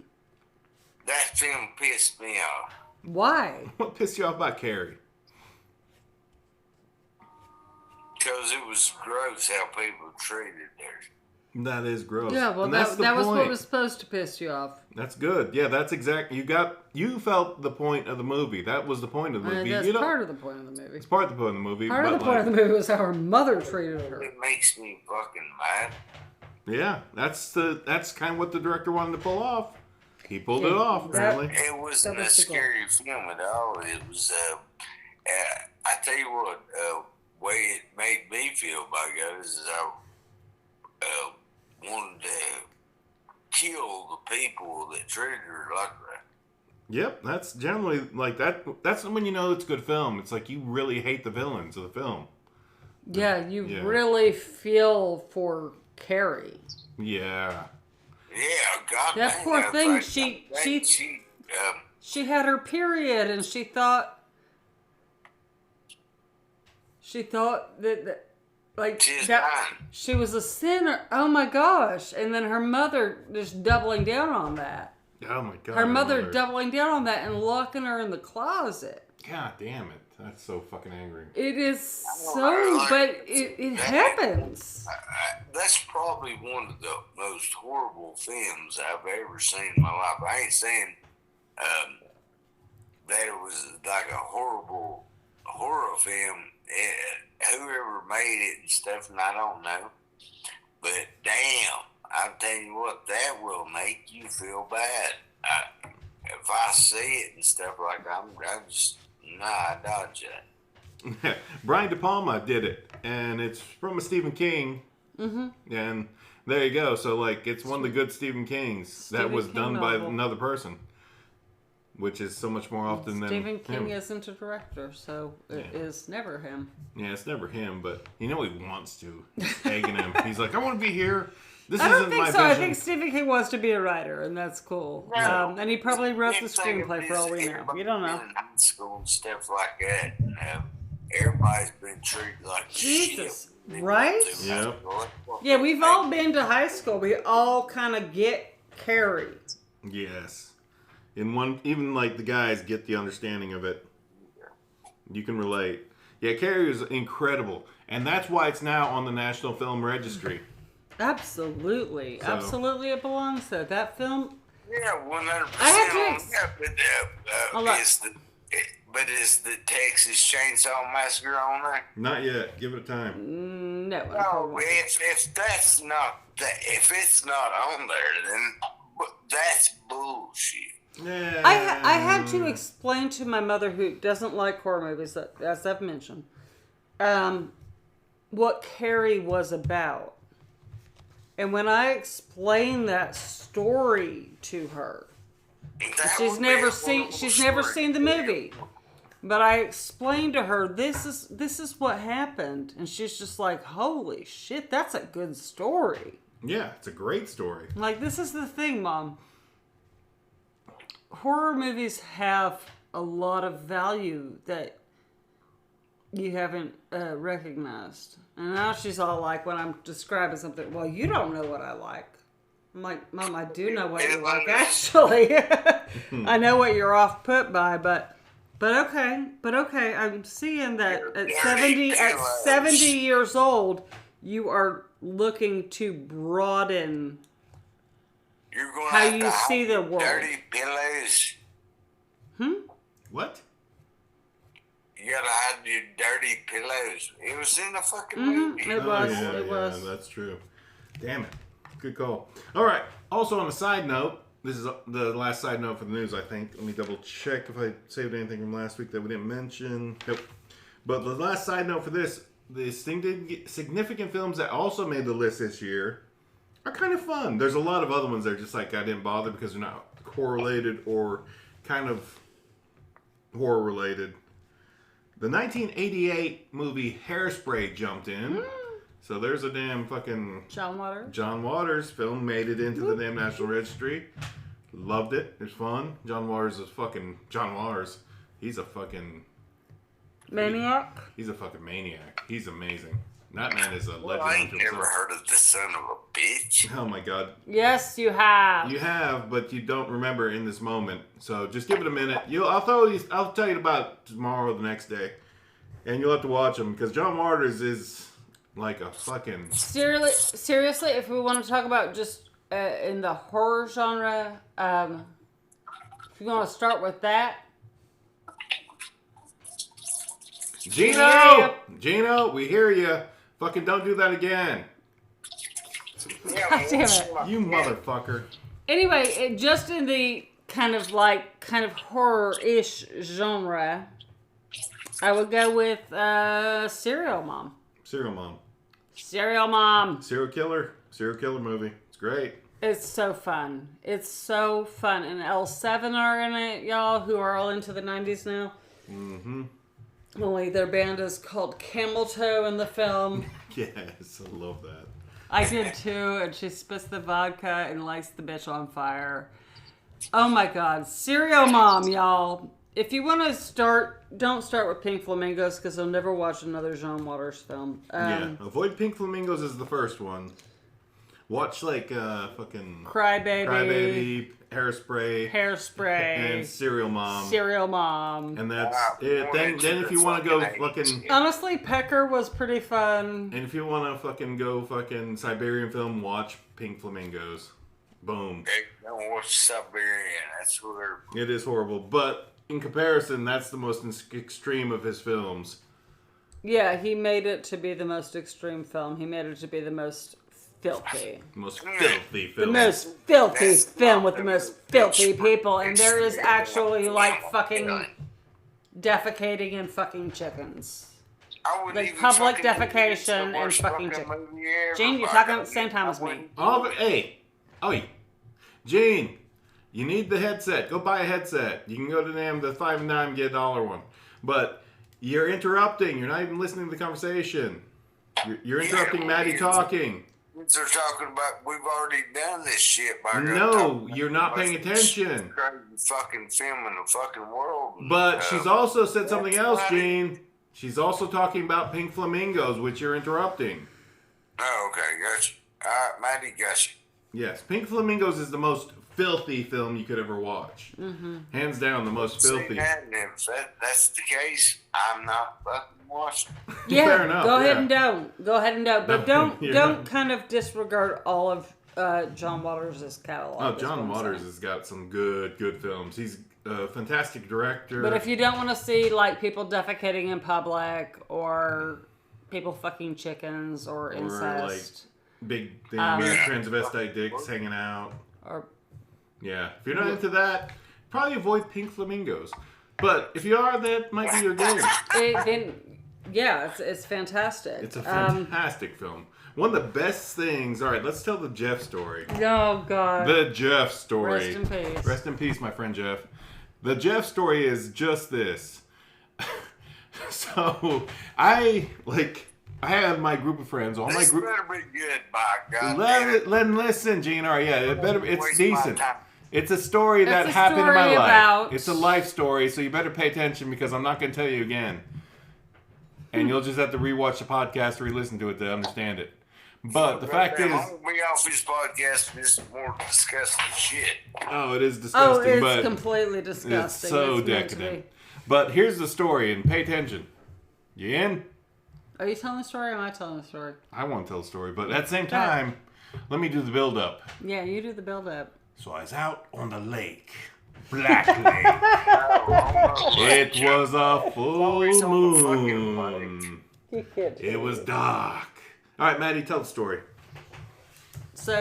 That film pissed me off. Why? What pissed you off about Carrie? Because it was gross how people treated her. That is gross. Yeah, well, that was what was supposed to piss you off. That's good. Yeah, that's exactly. You felt the point of the movie. That was the point of the movie. That's part of the point of the movie. It's part of the point of the movie. Part of the point of the movie was how her mother treated her. It makes me fucking mad. Yeah, that's kind of what the director wanted to pull off. He pulled it off, apparently. It wasn't a scary film at all. It was, I tell you what, way it made me feel, by God, is I wanted to kill the people that treated her like that. Yep, that's generally like that. That's when you know it's a good film. It's like you really hate the villains of the film. Yeah, you Yeah. really feel for Carrie. Yeah. Yeah, God That dang, poor I was thing, like, she had her period and she thought that like she's that dying. she was a sinner. Oh my gosh. And then her mother just doubling down on that. Oh my God. Her mother doubling down on that and locking her in the closet. God damn it. That's so fucking angry. It is so, but it happens. That's probably one of the most horrible films I've ever seen in my life. I ain't saying that it was like a horrible horror film. Whoever made it and stuff, and I don't know. But damn, I'm telling you what, that will make you feel bad. If I see it and stuff like that, I'm just, I dodge that. Brian De Palma did it, and it's from a Stephen King. Mm-hmm. And there you go. So, like, it's one of the good Stephen Kings that was done by another person, which is so much more often than Stephen King him. isn't a director, so it is never him. Yeah, it's never him, but he wants to. He's egging him. He's like, I want to be here. This I don't isn't think my so. vision. I think Stephen King wants to be a writer, and that's cool. No. And he probably wrote the screenplay for all we know. You don't know. In high school and stuff like that, and everybody's been treated like Jesus, shit. right? Yep. Yeah, we've all been to high school. We all kind of get carried. Yes. Even like the guys get the understanding of it. You can relate. Yeah, Carrie is incredible. And that's why it's now on the National Film Registry. Absolutely. So- Absolutely it belongs there. That film, Yeah, 100%. I have to is the Texas Chainsaw Massacre on there? Not yet. Give it a time. no. No, if it's not on there, then that's bullshit. Yeah. I had to explain to my mother, who doesn't like horror movies, as I've mentioned, what Carrie was about. And when I explained that story to her, she's never seen the movie. But I explained to her, this is what happened, and she's just like, holy shit, that's a good story. Yeah, it's a great story. Like, this is the thing, Mom. Horror movies have a lot of value that you haven't recognized. And now she's all like, when I'm describing something, well, you don't know what I like. I'm like, Mom, I do know what you like, actually. I know what you're off put by, but okay. I'm seeing that at 70 years old, you are looking to broaden You're going how to you have see the world. dirty pillows. What? You gotta hide your dirty pillows. It was in the fucking movie. It was. Yeah, it was. Yeah, that's true. Damn it. Good call. All right. Also, on a side note, this is the last side note for the news, I think. Let me double check if I saved anything from last week that we didn't mention. Nope. But the last side note for this, the significant films that also made the list this year are kind of fun. There's a lot of other ones that are just like, I didn't bother because they're not correlated or kind of horror related. The 1988 movie Hairspray jumped in. So there's a damn fucking John Waters film made it into the damn National Registry. Loved it. It was fun. John Waters. He's a fucking Maniac? He's a fucking maniac. He's amazing. That man is a legend. Well, I ain't unto never himself. heard of the son of a bitch. Oh my god. Yes, you have. You have, but you don't remember in this moment. So just give it a minute. I'll tell you about it tomorrow or the next day. And you'll have to watch them because John Waters is like a fucking... Seriously, if we want to talk about just in the horror genre, if you want to start with that. Gino, we hear you. Fucking don't do that again. God damn it. You motherfucker. Anyway, just in the kind of horror-ish genre, I would go with Serial Mom. Serial Mom. Serial Mom. Serial killer movie. It's great. It's so fun. It's so fun. And L7 are in it, y'all, who are all into the 90s now. Mm-hmm. Only their band is called Camel Toe in the film. Yes, I love that. I did too, and she spits the vodka and lights the bitch on fire. Oh my god. Serial Mom, y'all. If you want to start, don't start with Pink Flamingos because you'll never watch another John Waters film. Avoid Pink Flamingos as the first one. Watch like fucking Crybaby, Hairspray, and Serial Mom. And that's it. Then if you want to go fucking... Honestly, Pecker was pretty fun. And if you want to fucking go fucking Siberian film, watch Pink Flamingos. Boom. Hey, don't watch Siberian. That's horrible. It is horrible, but in comparison, that's the most extreme of his films. Yeah, he made it to be the most extreme film. He made it to be the most filthy. Most filthy film. The most filthy film with the most filthy people. And there is actually like fucking defecating and fucking chickens. Like public defecation and fucking chickens. Gene, you're talking at the same time as me. Hey, Gene, you need the headset. Go buy a headset. You can go to the $5.99 get $1 one. But you're interrupting. You're not even listening to the conversation. You're interrupting Maddie talking. They're talking about we've already done this shit. No, you're not paying attention. Crazy fucking film in the fucking world. But she's also said something else, Gene. She's also talking about Pink Flamingos, which you're interrupting. Oh, okay, gotcha. Maddie, gotcha. Yes, Pink Flamingos is the most filthy film you could ever watch. Mm-hmm. Hands down, the most filthy. If that's the case, I'm not fucking watching. Yeah, fair enough. Go ahead and don't. Go ahead and don't. But Yeah. don't kind of disregard all of John Waters' catalog. Oh, John Waters has got some good films. He's a fantastic director. But if you don't want to see like people defecating in public or people fucking chickens or incest, like big transvestite dicks hanging out, or if you're not into that, probably avoid Pink Flamingos. But if you are, that might be your game. It's fantastic. It's a fantastic film. One of the best things. All right, let's tell the Jeff story. Oh God. The Jeff story. Rest in peace. Rest in peace, my friend Jeff. The Jeff story is just this. So I have my group of friends. All my group. This better be good, by God. Listen, Gene. All right, it better. It's decent. It's a story that It's a happened in my story life. about... It's a life story, so you better pay attention because I'm not going to tell you again. And you'll just have to rewatch the podcast or re-listen to it to understand it. But the fact is... I'm going to be off this podcast. This is more disgusting shit. Oh, it is disgusting. It's completely disgusting. It's so decadent. But here's the story, and pay attention. You in? Are you telling the story or am I telling the story? I want to tell the story, but at the same time, let me do the build-up. Yeah, you do the build-up. So I was out on the lake. Black Lake. It was a full moon. It was dark. All right, Maddie, tell the story. So,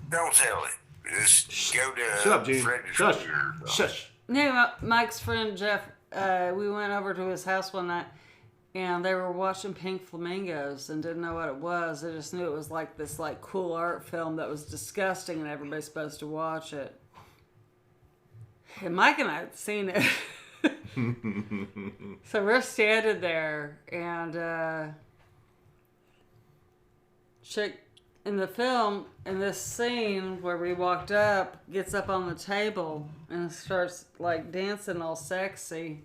Don't tell it. Just go to... Shut up, Gene. Shush. no, Mike's friend Jeff, we went over to his house one night, and they were watching Pink Flamingos and didn't know what it was. They just knew it was like this like cool art film that was disgusting and everybody's supposed to watch it. And Mike and I had seen it. So we're standing there and chick in the film, in this scene where we walked up, gets up on the table and starts like dancing all sexy.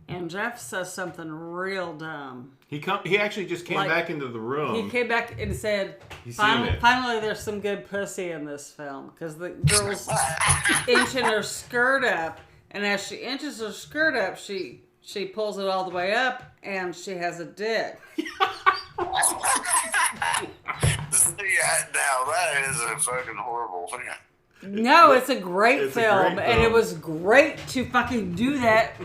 And Jeff says something real dumb. He actually just came back into the room. He came back and said, finally there's some good pussy in this film. Because the girl's inching her skirt up. And as she inches her skirt up, she pulls it all the way up. And she has a dick. Now that is a fucking horrible thing. No, it's a great film. And it was great to fucking do that.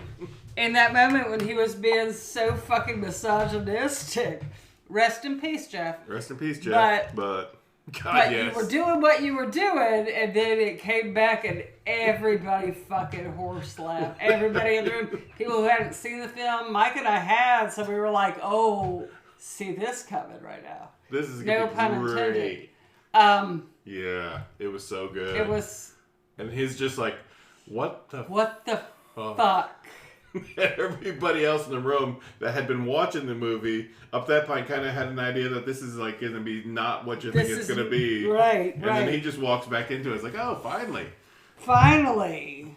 In that moment when he was being so fucking misogynistic. Rest in peace, Jeff. Rest in peace, Jeff. But yes. You were doing what you were doing, and then it came back and everybody fucking horse laughed. Everybody in the room, people who hadn't seen the film, Mike and I had, so we were like, oh, see this coming right now. This is no pun intended. Yeah, it was so good. It was... And he's just like, what the fuck? Everybody else in the room that had been watching the movie up that point kind of had an idea that this is like going to be not what you think it's going to be. Right, and then he just walks back into it. It's like, oh, finally. Finally.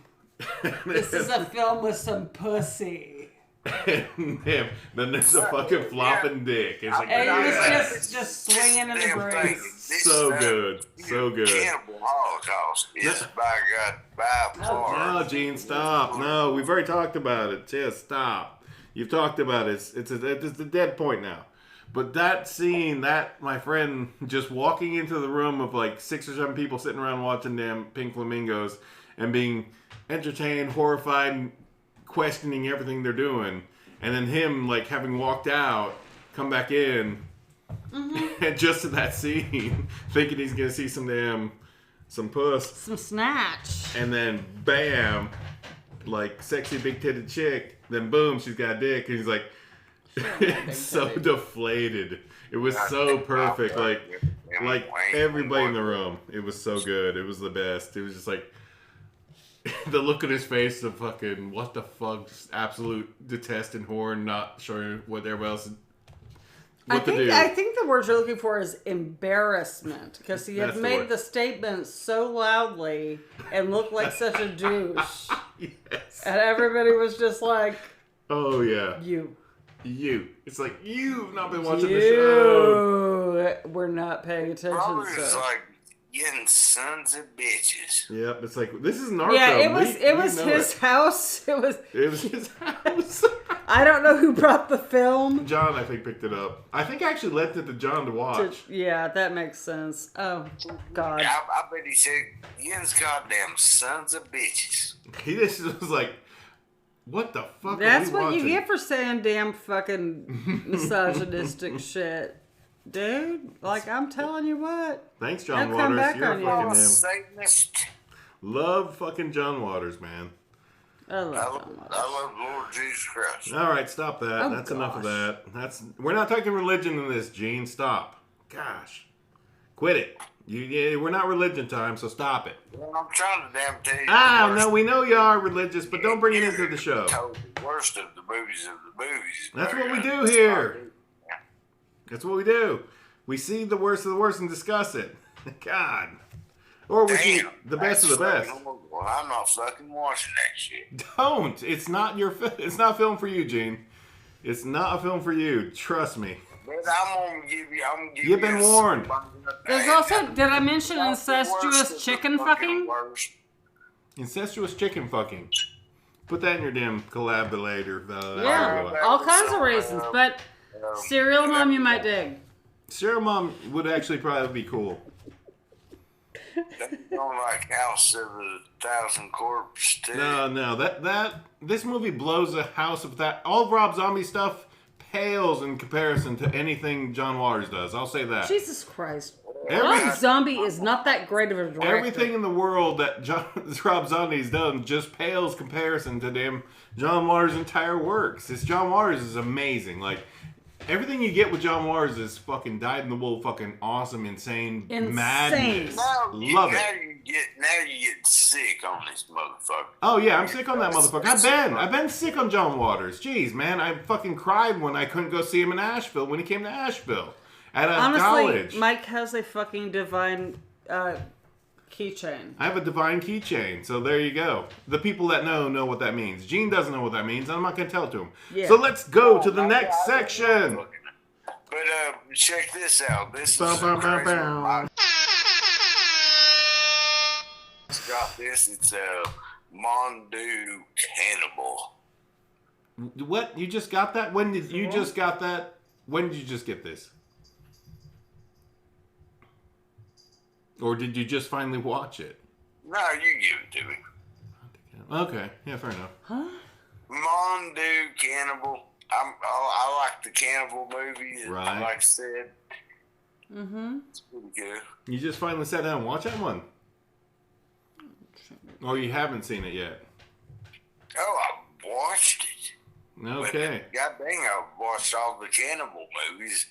This is a film with some pussy. And then there's a fucking flopping dick. It's like, And it's just swinging in the breeze. So good. So good. Cannibal Holocaust is by far. No, Gene, stop. No, we've already talked about it. Just stop. You've talked about it. It's a dead point now. But that scene, my friend just walking into the room of like 6 or 7 people sitting around watching damn Pink Flamingos and being entertained, horrified, questioning everything they're doing, and then him like having walked out, come back in, and just in that scene, thinking he's gonna see some puss, some snatch, and then bam, like sexy big titted chick, then boom, she's got a dick, and he's like, it's so deflated. It was so perfect, like everybody in the room. It was so good. It was the best. It was just like. The look on his face of fucking what the fuck, just absolute detest and horror, not sure what everybody else I think the word you're looking for is embarrassment, because he had made the statement so loudly and looked like such a douche. Yes. And everybody was just like, oh yeah, you. It's like you've not been watching the show. We're not paying attention. Probably it's like getting sons of bitches. Yep, it's like this is an art Yeah, film. it was his house. It was his house. I don't know who brought the film. John, I think, picked it up. I think I actually left it to John to watch. Yeah, that makes sense. Oh, God. I bet he said, Ian's goddamn sons of bitches. He just was like, what the fuck That's are we what watching? you get for saying damn fucking misogynistic shit. Dude, like, I'm telling you what. Thanks, John They'll come Waters. back You're a on you. fucking him. Satanist. Love fucking John Waters, man. I love John Waters. I love Lord Jesus Christ. All right, stop that. Oh, That's enough of gosh. that. We're not talking religion in this, Gene. Stop. Gosh, quit it. We're not religion time, so stop it. Well, I'm trying to damn tell you. No, we know you are religious, but don't bring it into the show. Told the worst of the movies. That's what we do here. That's what we do. We see the worst of the worst and discuss it. God. Or we see the best of the best. Well, I'm not fucking watching that shit. Don't. It's not a film for you, Gene. It's not a film for you. Trust me. But I'm gonna give you. You've been warned. There's also, did I mention incestuous chicken fucking? Incestuous chicken fucking. Put that in your damn collaborator. Yeah, all kinds of reasons. But Serial Mom, you might dig. Serial Mom would actually probably be cool. Don't like House of a Thousand Corpses too. No. This movie blows a house of that. All of Rob Zombie stuff pales in comparison to anything John Waters does. I'll say that. Jesus Christ. Rob Zombie is not that great of a director. Everything in the world that Rob Zombie's done just pales comparison to damn John Waters' entire works. John Waters is amazing. Like, everything you get with John Waters is fucking dyed-in-the-wool, fucking awesome, insane madness. Love it. Now you get sick on this motherfucker. Oh yeah, I'm sick on that motherfucker. I've been sick on John Waters. Jeez, man, I fucking cried when I couldn't go see him in Asheville when he came to Asheville at Honestly, college. Mike has a fucking divine keychain. I have a divine keychain, so there you go. The people that know what that means. Gene doesn't know what that means, and I'm not gonna tell it to him. Yeah. So let's go to the next section. But check this out. This is crazy. It's got this. It's a Mondu Cannibal. What? You just got that? When did you just got that? When did you just get this? Or did you just finally watch it? No, you give it to me. Okay, yeah, fair enough. Huh? Mondu Cannibal. I like the cannibal movies. Right. Like I said. Mm-hmm. It's pretty good. You just finally sat down and watched that one? Oh, you haven't seen it yet? Oh, I watched it. Okay. But God dang, I watched all the cannibal movies.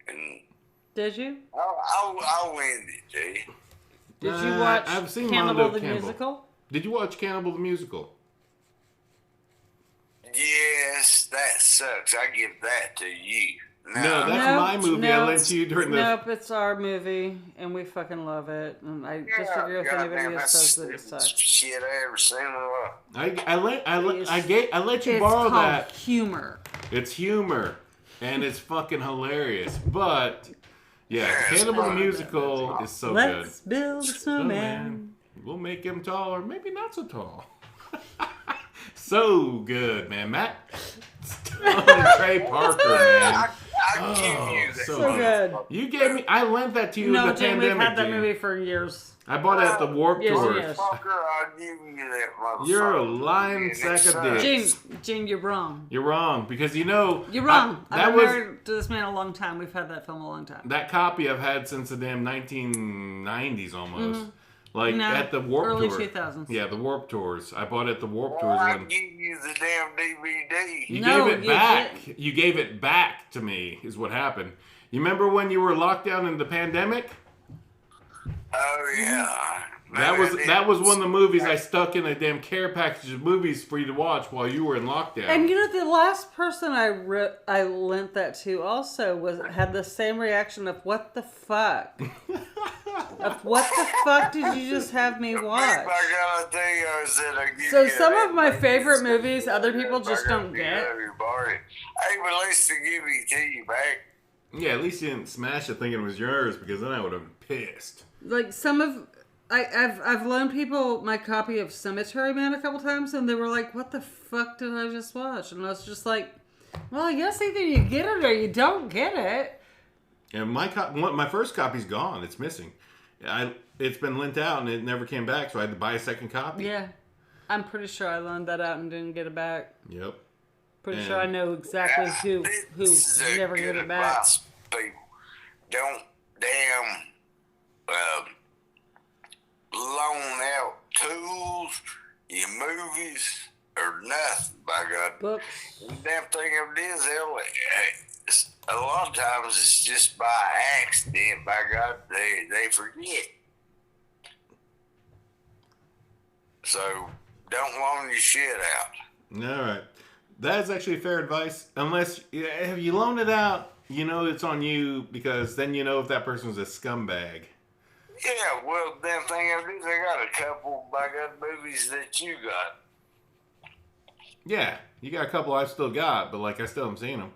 And Did you? I'll end it, Jay. Did you watch I've seen Cannibal Mondo the Cannibal. Musical? Did you watch Cannibal the Musical? Yes, that sucks. I give that to you. No, that's my movie I lent you during the... Nope, it's our movie, and we fucking love it. And I disagree with anybody who says that it sucks. Shit I ever seen in my life. I let you borrow that. It's called humor. It's humor, and it's fucking hilarious. But yeah, Cannibal the Musical is so good. Let's build a snowman. We'll make him tall, or maybe not so tall. So good, man. Matt Stone and Trey Parker, man. I give you that. So good. You gave me. I lent that to you in the pandemic. We've had that movie for years. I bought it at the Warped Tour. Yes. I'll give you that motherfucker. You're a lying sack of dicks. Gene, you're wrong. You're wrong because you know you're wrong. I've been married to this man a long time. We've had that film a long time. That copy I've had since the damn 1990s almost. Mm-hmm. Like at the Warped Tour. Early 2000s. Yeah, the Warped Tours. I bought it at the Warped Tours. I give you the damn DVD. You gave it back. You gave it back to me is what happened. You remember when you were locked down in the pandemic? Oh yeah. That was one of the movies I stuck in a damn care package of movies for you to watch while you were in lockdown. And you know, the last person I lent that to also had the same reaction of what the fuck. Of what the fuck did you just have me watch? So some of my favorite movies, other people just don't get. Hey, but at least to give it to you back. Yeah, at least you didn't smash it thinking it was yours, because then I would have been pissed. Like some of I've loaned people my copy of Cemetery Man a couple times, and they were like, "What the fuck did I just watch?" And I was just like, "Well, I guess either you get it or you don't get it." And my first copy's gone. It's missing. It's been lent out and it never came back, so I had to buy a second copy. Yeah, I'm pretty sure I loaned that out and didn't get it back. Yep. Pretty sure I know exactly who never get it back. People don't damn loan out tools, your movies, or nothing, by God. Books. The damn thing of it is, a lot of times it's just by accident, by God, they forget. So, don't loan your shit out. All right. That is actually fair advice. Unless, if you loan it out, you know it's on you, because then you know if that person's a scumbag. Yeah, well, damn thing of it is, I got a couple, by God, movies that you got. Yeah, you got a couple I've still got, but I still haven't seen them.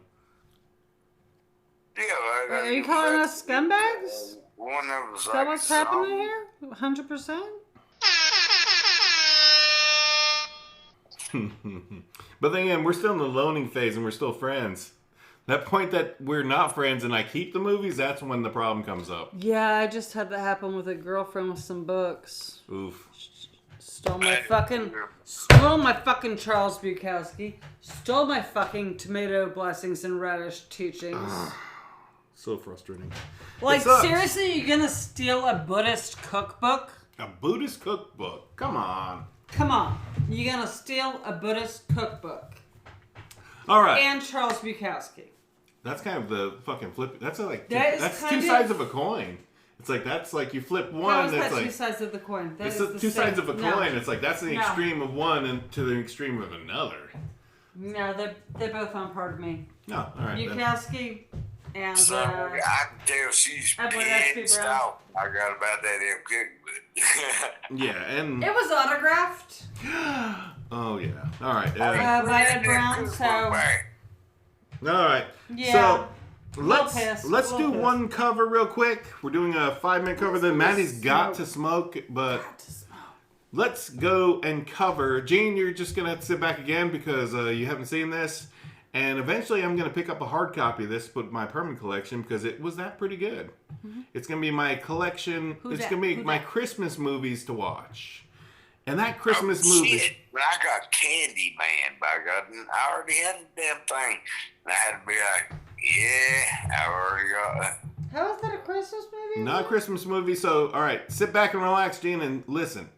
Yeah, are you calling us scumbags? One of us. Is that what's happening here? 100%? But then again, we're still in the loaning phase and we're still friends. That point that we're not friends and I keep the movies, that's when the problem comes up. Yeah, I just had that happen with a girlfriend with some books. Oof. Stole my fucking Charles Bukowski. Stole my fucking tomato blessings and radish teachings. So frustrating. Seriously, you're gonna steal a Buddhist cookbook? A Buddhist cookbook? Come on. Come on. You're gonna steal a Buddhist cookbook. All right. And Charles Bukowski. That's kind of the fucking flip. That's that's two sides of a coin. It's that's you flip one. How is that two sides of the coin? It's two sides of a coin. It's that's the extreme of one and to the extreme of another. No, they're both on part of me. No, all right. Bukowski and so I can tell she's pissed off. I got about that damn cookbook. Yeah, and it was autographed. Oh yeah. All right. By Ed Brown. So. All right. Yeah. So let's do one cover real quick. We're doing a 5-minute cover. Then Maddie's got to smoke, but let's go and cover. Gene, you're just gonna have to sit back again because you haven't seen this, and eventually I'm gonna pick up a hard copy of this, put in my permanent collection because it was that pretty good. Mm-hmm. It's gonna be my collection. Gonna be my Christmas movies to watch. And that Christmas movie. Shit. When I got Candyman, by God, and I already had the damn thing. And I had to be like, yeah, I already got it. How is that a Christmas movie? Not a Christmas movie, so, all right, sit back and relax, Gene, and listen.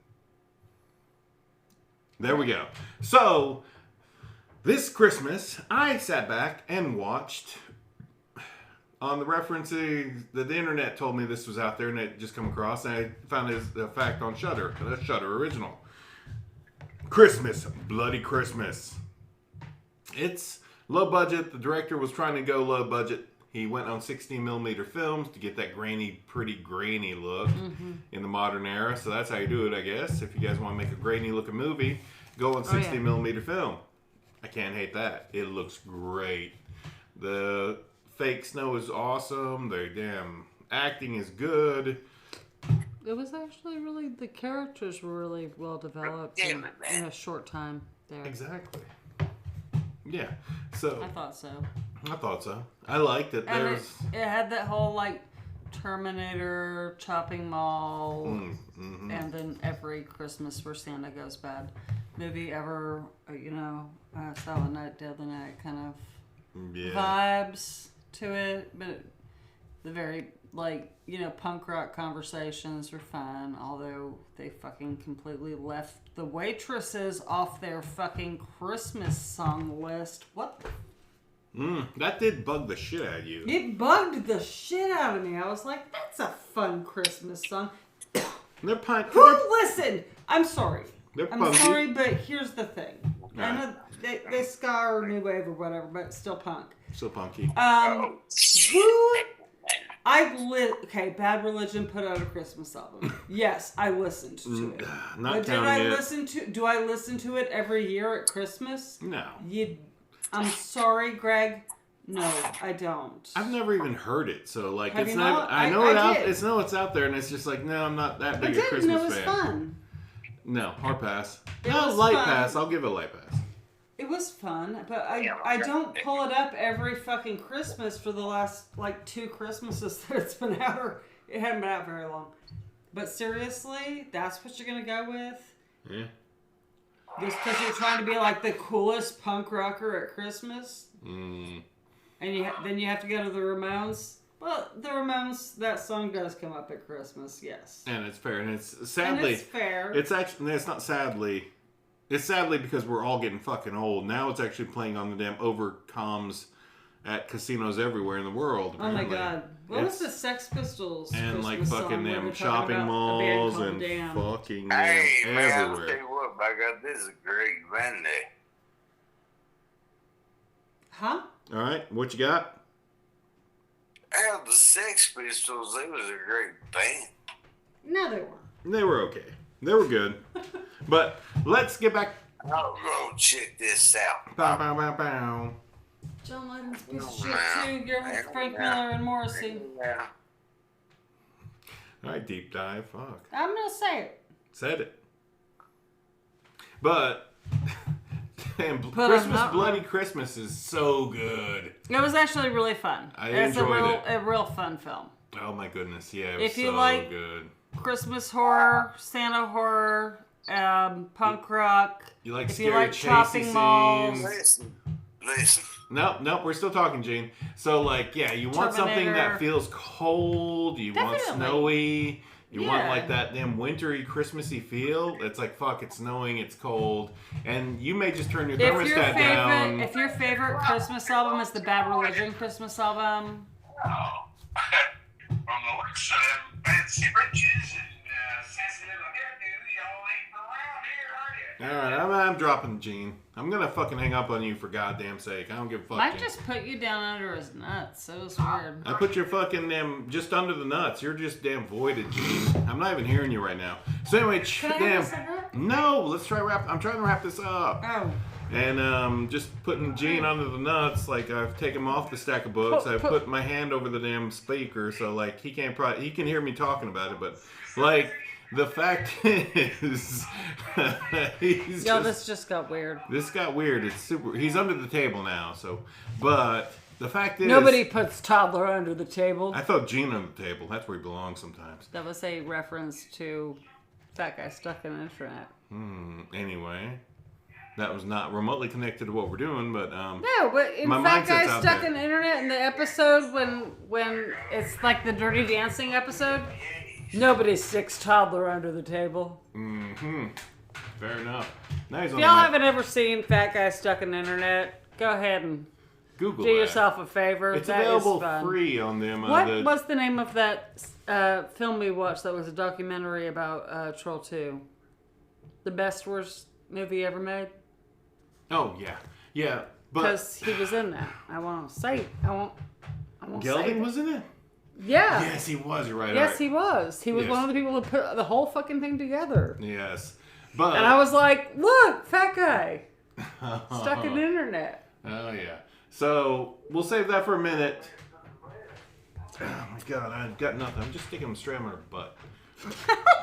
There we go. So, this Christmas, I sat back and watched on the referencing that the internet told me this was out there and it just come across, and I found this fact on Shudder. That's Shudder original. Christmas, Bloody Christmas. It's low budget. The director was trying to go low budget. He went on 16mm films to get that pretty grainy look in the modern era. So that's how you do it, I guess. If you guys want to make a grainy looking movie, go on 16mm film. I can't hate that. It looks great. The fake snow is awesome. The damn acting is good. It was actually really, the characters were really well developed in a short time there. Exactly. Yeah. So I thought so. I liked it. And it had that whole like Terminator chopping mall, and then every Christmas where Santa goes bad movie ever. I saw a night the other night kind of vibes to it, but the very punk rock conversations were fun, although they fucking completely left the waitresses off their fucking Christmas song list. What? That did bug the shit out of you. It bugged the shit out of me. I was like, that's a fun Christmas song. They're Who listened? I'm sorry. They're I'm punky. sorry, but here's the thing. Right. I know they ska or new wave or whatever, but it's still punk. So punky. Okay, Bad Religion put out a Christmas album. Yes, I listened to it. Not but do I listen to it every year at Christmas? No. I'm sorry, Greg. No, I don't. I've never even heard it, so like Have it's you not. not? I know it's out there, and it's just like no, I'm not that big a I didn't Christmas know it was fan. fun. No, hard pass. It No, was light fun. pass. I'll give it a light pass. It was fun, but I don't pull it up every fucking Christmas for the last, 2 Christmases that it's been out, or it hadn't been out very long. But seriously, that's what you're going to go with? Yeah. Just because you're trying to be, the coolest punk rocker at Christmas? Mm. And then you have to go to the Ramones? Well, the Ramones, that song does come up at Christmas, yes. And it's fair, and it's sadly... And it's fair. It's actually... It's not sadly... It's sadly because we're all getting fucking old. Now it's actually playing on the damn overcoms at casinos everywhere in the world. Apparently. Oh my god. What was the Sex Pistols and Christmas fucking song where them they're shopping talking about a band malls called and Damn? fucking Hey, them man, I'll everywhere. tell you what, my God, this is a great band there. Huh? All right, what you got? Hell, the Sex Pistols, they was a great band. No, they weren't. They were okay. They were good. But let's get back. I'll go check this out. Bow, bow, bow, bow. John Lennon's piece of shit too. You're Frank Miller and Morrissey. Yeah. All right, deep dive. Fuck. I'm gonna say it. Said it. But damn, But Christmas I'm not Bloody wrong. Christmas is so good. It was actually really fun. It's enjoyed a real fun film. Oh my goodness, yeah, it was If you so like- good. Christmas horror, Santa horror, punk rock. You like if you scary like chasey shopping malls. scenes? Listen. Nope, we're still talking, Gene. So, you want something Terminator. that feels cold, you want Definitely. snowy, you want, Yeah. that damn wintry, Christmassy feel. It's like, fuck, it's snowing, it's cold, and you may just turn your thermostat down. If your favorite Christmas album is the Bad Religion Christmas album, Oh. From the looks of fancy britches and sassy little hairdo, y'all ain't around here, are you? Alright, I'm dropping Gene. I'm gonna fucking hang up on you for goddamn sake. I don't give a fuck. Mike Gene. just put you down under his nuts. It was weird. I put your fucking damn just under the nuts. You're just damn voided, Gene. I'm not even hearing you right now. So anyway, Can I have a cigarette? no, let's try wrap. I'm trying to wrap this up. Oh. And just putting Gene under the nuts, I've taken him off the stack of books. I've put my hand over the damn speaker, so he can't he can hear me talking about it, but the fact is, This just got weird. this got weird. It's super. He's under the table now, but the fact is, Nobody puts toddler under the table. I thought Gene on the table. That's where he belongs sometimes. That was a reference to Fat Guy Stuck in the Internet. Anyway, that was not remotely connected to what we're doing, but No, but in My Fat mindset's Guy out Stuck there. in the Internet, in the episode when it's like the Dirty Dancing episode, nobody sticks toddler under the table. fair enough. Now he's If on y'all the haven't ever seen Fat Guy Stuck in the Internet, go ahead and Google do that. yourself a favor. It's That is available fun. free on them. What was the name of that film we watched that was a documentary about Troll 2? The best worst movie ever made? Oh yeah. Because he was in that. I won't say. I won't say Gelding it. was in it? Yeah. Yes, he was. You're right. Yes, right. he was. He was Yes. one of the people who put the whole fucking thing together. Yes. But And I was like, look, fat guy. Stuck in the internet. Oh, yeah. So, we'll save that for a minute. Oh, my God. I've got nothing. I'm just sticking him straight on her butt.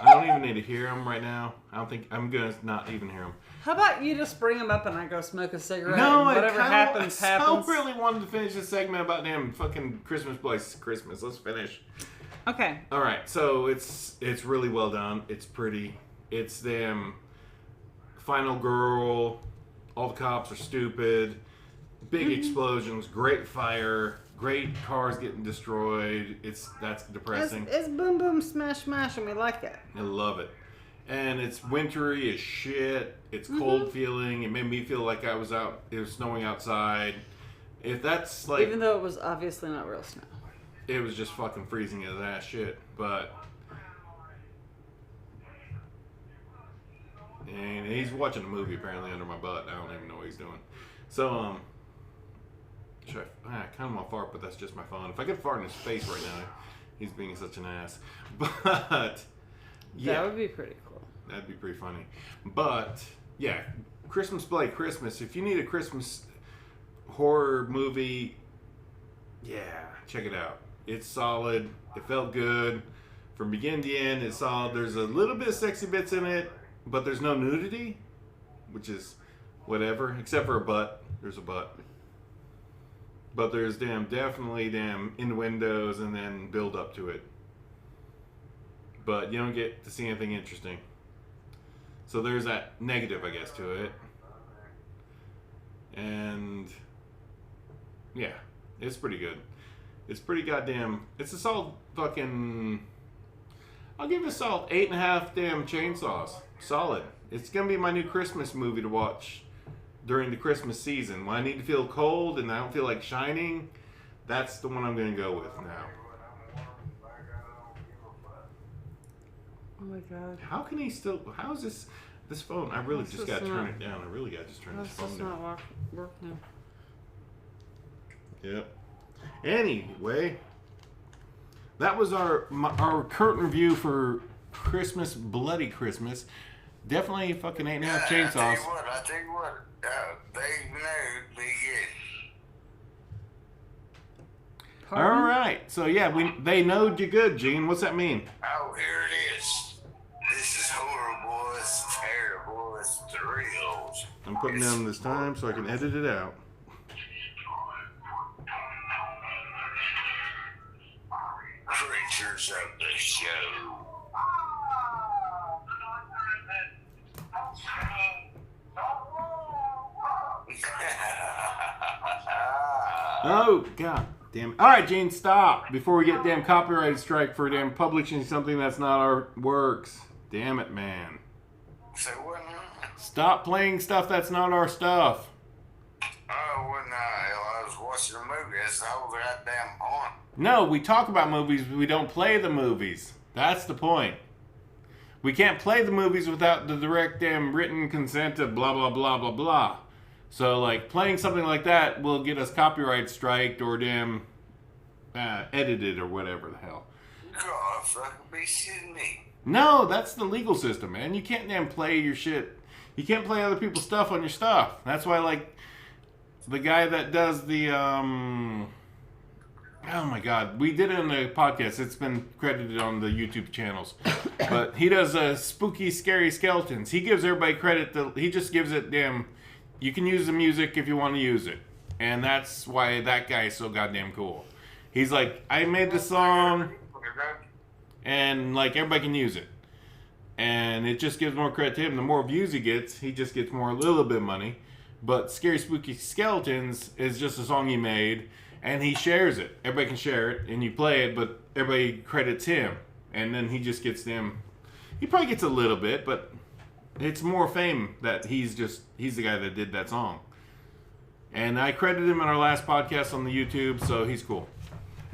I don't even need to hear him right now. I don't think... I'm going to not even hear him. How about you just bring him up and I go smoke a cigarette? No, and whatever happens, I happens. so really wanted to finish this segment about damn fucking Christmas place. Christmas. Let's finish. Okay. All right. So, it's really well done. It's pretty. It's them... Final girl, all the cops are stupid, big explosions, great fire, great cars getting destroyed. That's depressing. It's boom boom smash smash and we like it. I love it. And it's wintry as shit. It's cold feeling. It made me feel like I was out. It was snowing outside. If that's like, Even though it was obviously not real snow. it was just fucking freezing as ass shit. But. And he's watching a movie apparently under my butt. I don't even know what he's doing. So, I kind of want to fart, but that's just my phone. If I could fart in his face right now, he's being such an ass. But, yeah. That would be pretty cool. That'd be pretty funny. But, yeah, Christmas Play Christmas. If you need a Christmas horror movie, yeah, check it out. It's solid. It felt good. From beginning to end, it's solid. There's a little bit of sexy bits in it. But there's no nudity, which is whatever, except for a butt. There's a butt. But there's definitely innuendos and then build up to it. But you don't get to see anything interesting. So there's that negative, I guess, to it. And yeah, it's pretty good. It's pretty goddamn, it's a solid fucking, I'll give it a solid 8.5 damn chainsaws. Solid. It's going to be my new Christmas movie to watch during the Christmas season. When I need to feel cold and I don't feel like shining, that's the one I'm going to go with now. Oh my God. How can he still... How is this phone? I really just got to turn it down. I really got to just turn this That's phone just down. not work now. Yep. Anyway, that was our current review for Christmas, Bloody Christmas. Definitely fucking 8.5 chainsaws. I tell you what, they know me good. All right. So yeah, they knowed you good, Gene. What's that mean? Oh, here it is. This is horrible. It's terrible. It's thrills. I'm putting down this time so I can edit it out. Creatures of the show. Oh, God damn it. All right, Gene, stop before we get damn copyright strike for damn publishing something that's not our works. Damn it, man. So what now? Stop playing stuff that's not our stuff. Oh, well, no, I was watching a movie. That's the whole goddamn point. No, we talk about movies, but we don't play the movies. That's the point. We can't play the movies without the direct damn written consent of blah, blah, blah, blah, blah. So, like, playing something like that will get us copyright striked or damn edited or whatever the hell. God, fucking be shitting me. No, that's the legal system, man. You can't damn play your shit. You can't play other people's stuff on your stuff. That's why, like, the guy that does the, oh my God, we did it in the podcast. It's been credited on the YouTube channels. But he does spooky, scary skeletons. He gives everybody credit. He just gives it damn... You can use the music if you want to use it. And that's why that guy is so goddamn cool. He's like, I made this song, and like everybody can use it. And it just gives more credit to him. The more views he just gets more, a little bit of money. But Scary Spooky Skeletons is just a song he made, and he shares it. Everybody can share it, and you play it, but everybody credits him. And then he just gets them. He probably gets a little bit, but it's more fame that he's the guy that did that song. And I credited him in our last podcast on the YouTube, so he's cool.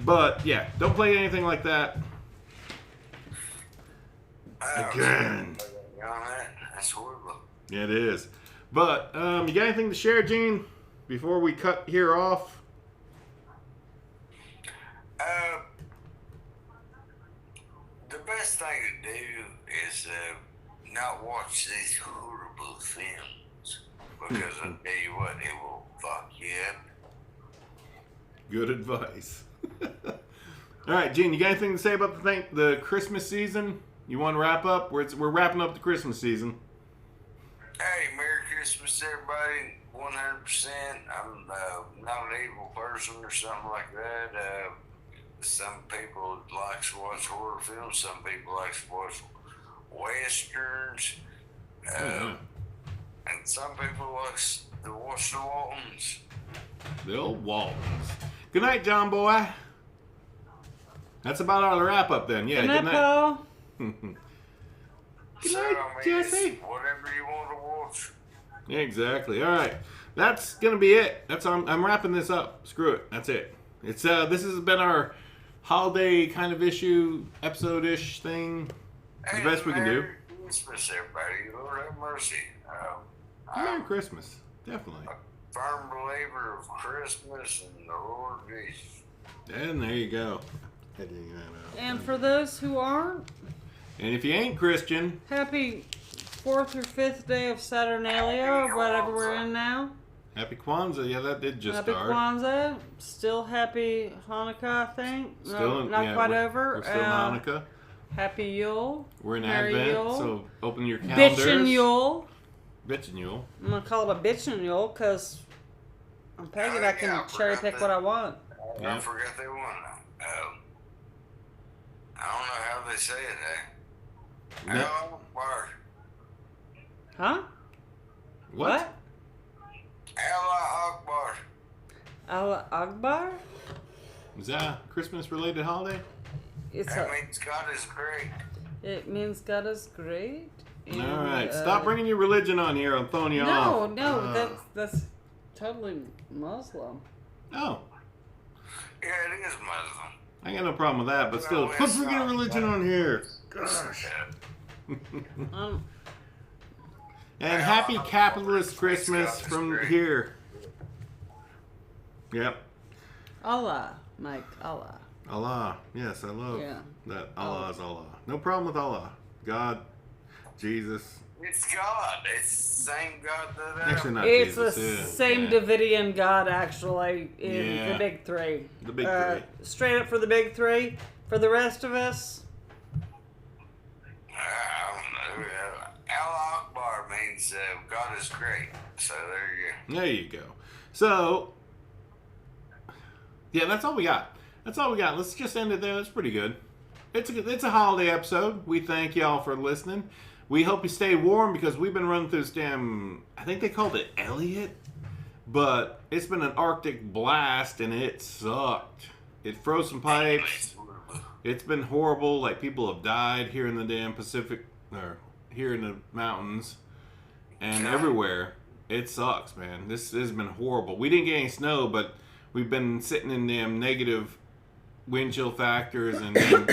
But yeah, don't play anything like that. Again. That's horrible. Yeah, it is. But you got anything to share, Gene? before we cut here off? The best thing to do is not watch these horrible films, because I'll tell you what, it will fuck you up. Good advice. All right, Gene, you got anything to say about the Christmas season? You want to wrap up? We're wrapping up the Christmas season. Hey, Merry Christmas, everybody. 100%. I'm not an evil person or something like that. Some people like to watch horror films. Some people like to watch westerns. And some people like to watch the Waltons. The old Waltons. Good night, John boy. That's about our wrap up then. Yeah, Good night, Paul. Good So, night, I mean, Jesse. it's whatever you want to watch. Yeah, exactly. All right, that's gonna be it. I'm wrapping this up. Screw it. That's it. It's this has been our holiday kind of episode-ish thing. Hey, The best we can do. Merry Christmas, everybody. Lord have mercy. Merry I'm Christmas, definitely. a firm believer of Christmas and the Lord Jesus. And there you go. And for those who aren't, And if you ain't Christian, happy 4th or 5th day of Saturnalia or whatever we're in now. happy Kwanzaa. Yeah, that did just Happy start. Kwanzaa. Still happy Hanukkah, I think. Still, no, not yeah, quite we're, over. We're still in Hanukkah. Happy Yule. We're in Merry Advent, Yule. so open your calendars. Bitchin' Yule. Bitchin' Yule. I'm going to call it a bitchin' Yule because I'm pagan. I can cherry pick what I want. Yeah. I forgot they won. I don't know how they say it there. No. Allah Akbar. Huh? What? Allah Akbar. Allah Akbar? Is that a Christmas-related holiday? That means God is great. It means God is great. And, All right, stop bringing your religion on here. I'm throwing you off. No, that's totally Muslim. Oh, Yeah, it is Muslim. I got no problem with that, but still, Well, quit it's bringing not. religion on here. Gosh. Um, And happy capitalist Christmas from here. Yep. Allah, Mike, Allah. Allah. Yes, I love Yeah. that. Allah is Allah. No problem with Allah. God, Jesus. It's God. It's the same God that Actually, not It's Jesus. the yeah, same yeah. Davidian God, actually, in Yeah. the big three. The big three. Straight up for the big three. For the rest of us, I don't know. Allah Akbar means God is great. So there you go. There you go. So, yeah, that's all we got. That's all we got. Let's just end it there. That's pretty good. It's a holiday episode. We thank y'all for listening. We hope you stay warm because we've been running through this damn, I think they called it Elliott, but it's been an Arctic blast and it sucked. It froze some pipes. It's been horrible. Like, people have died here in the damn Pacific, or here in the mountains, and everywhere. It sucks, man. This has been horrible. We didn't get any snow, but we've been sitting in damn negative wind chill factors and damn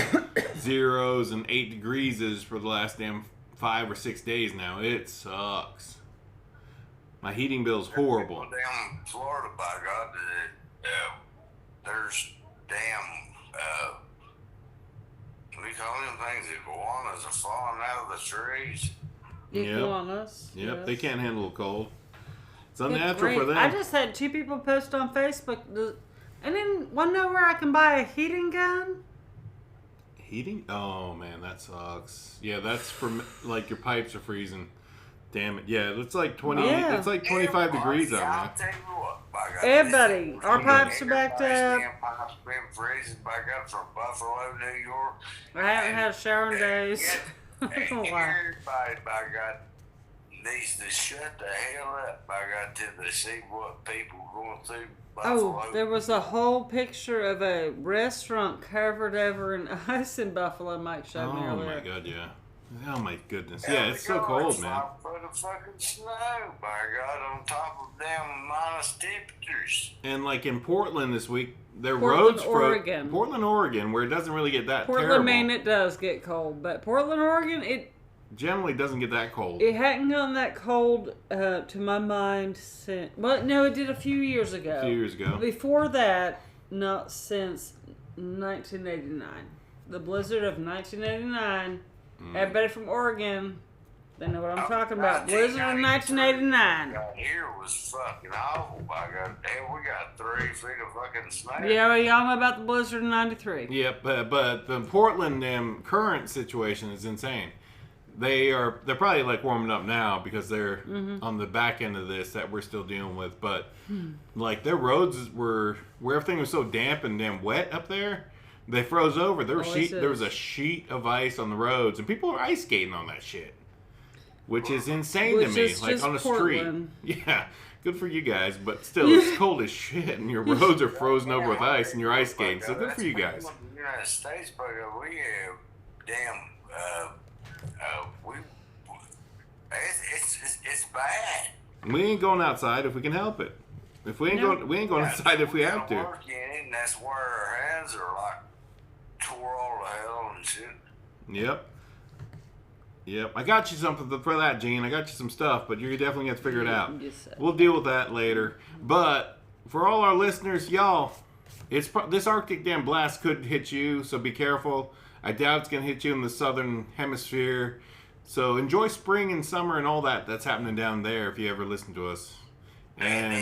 zeros and 8 degrees for the last damn 5 or 6 days now. It sucks. My heating bill's horrible. Down in Florida, by God, there's damn, what do you call them things? Iguanas are falling out of the trees. iguanas. Yep, yes. they can't handle the cold. It's Good unnatural for grief. them. I just had 2 people post on Facebook. And then want to know where I can buy a heating gun? Heating? Oh man, that sucks. Yeah, that's for like your pipes are freezing. Damn it. Yeah, it's like 20. Yeah. It's like 25 degrees out I'll there. tell you what, by God, Everybody, this- our pipes are backed everybody's up. damn pipes been freezing back up from Buffalo, New York. I haven't had a shower in days. I don't know why. Everybody, by God, needs to shut the hell up, by God, till they see what people going through Buffalo. Oh, there was a whole picture of a restaurant covered over in ice in Buffalo. Mike showed me Oh earlier. my god, yeah. Oh my goodness. Hell, Yeah, it's so they cold, got man. 5 foot of fucking snow, by God, on top of damn minus temperatures. And like in Portland this week, their Portland, roads Oregon. Portland, Oregon, where it doesn't really get that Portland, terrible. Maine, it does get cold, but Portland, Oregon, it generally doesn't get that cold. It hadn't gotten that cold to my mind since. Well, no, it did a few years ago. A few years ago. Before that, not since 1989. The blizzard of 1989. Everybody from Oregon, they know what I'm talking about. Blizzard of 1989. Here was fucking awful. By God damn, we got 3 feet of fucking snow. Yeah, well, y'all know about the blizzard of 93. Yep, but the Portland current situation is insane. They're probably like warming up now because they're on the back end of this that we're still dealing with. But like their roads were where everything was so damp and damn wet up there, they froze over. There was a sheet of ice on the roads, and people were ice skating on that shit, which is insane to me. Like on the Portland. street, yeah. Good for you guys, but still, it's cold as shit, and your roads are frozen over with ice, and you're ice skating. So good for you guys. In the United States, but we have it's bad. We ain't going outside if we can help it. If we ain't going outside if we have to. Work in it, and that's where our hands are like tore all to hell and shit. Yep. I got you something for that, Gene. I got you some stuff, but you're definitely going to figure it out. Yes, We'll deal with that later. But for all our listeners, y'all, this Arctic damn blast could hit you, so be careful. I doubt it's going to hit you in the southern hemisphere. So enjoy spring and summer and all that's happening down there if you ever listen to us. And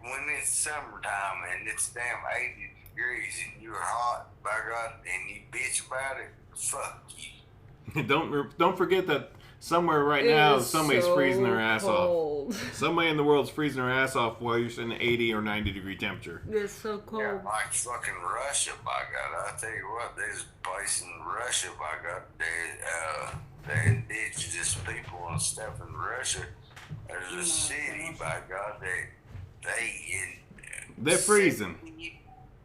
when it's summertime and it's damn 80 degrees and you're hot, by God, and you bitch about it, fuck you. Don't forget that somewhere right now somebody's freezing their ass off. Somebody in the world's freezing their ass off while you're in 80 or 90 degree temperature. It's so cold. Yeah, like fucking Russia, by God. I tell you what, there's a place in Russia, by God, the indigenous people and stuff in Russia. There's a city, by God, they're freezing.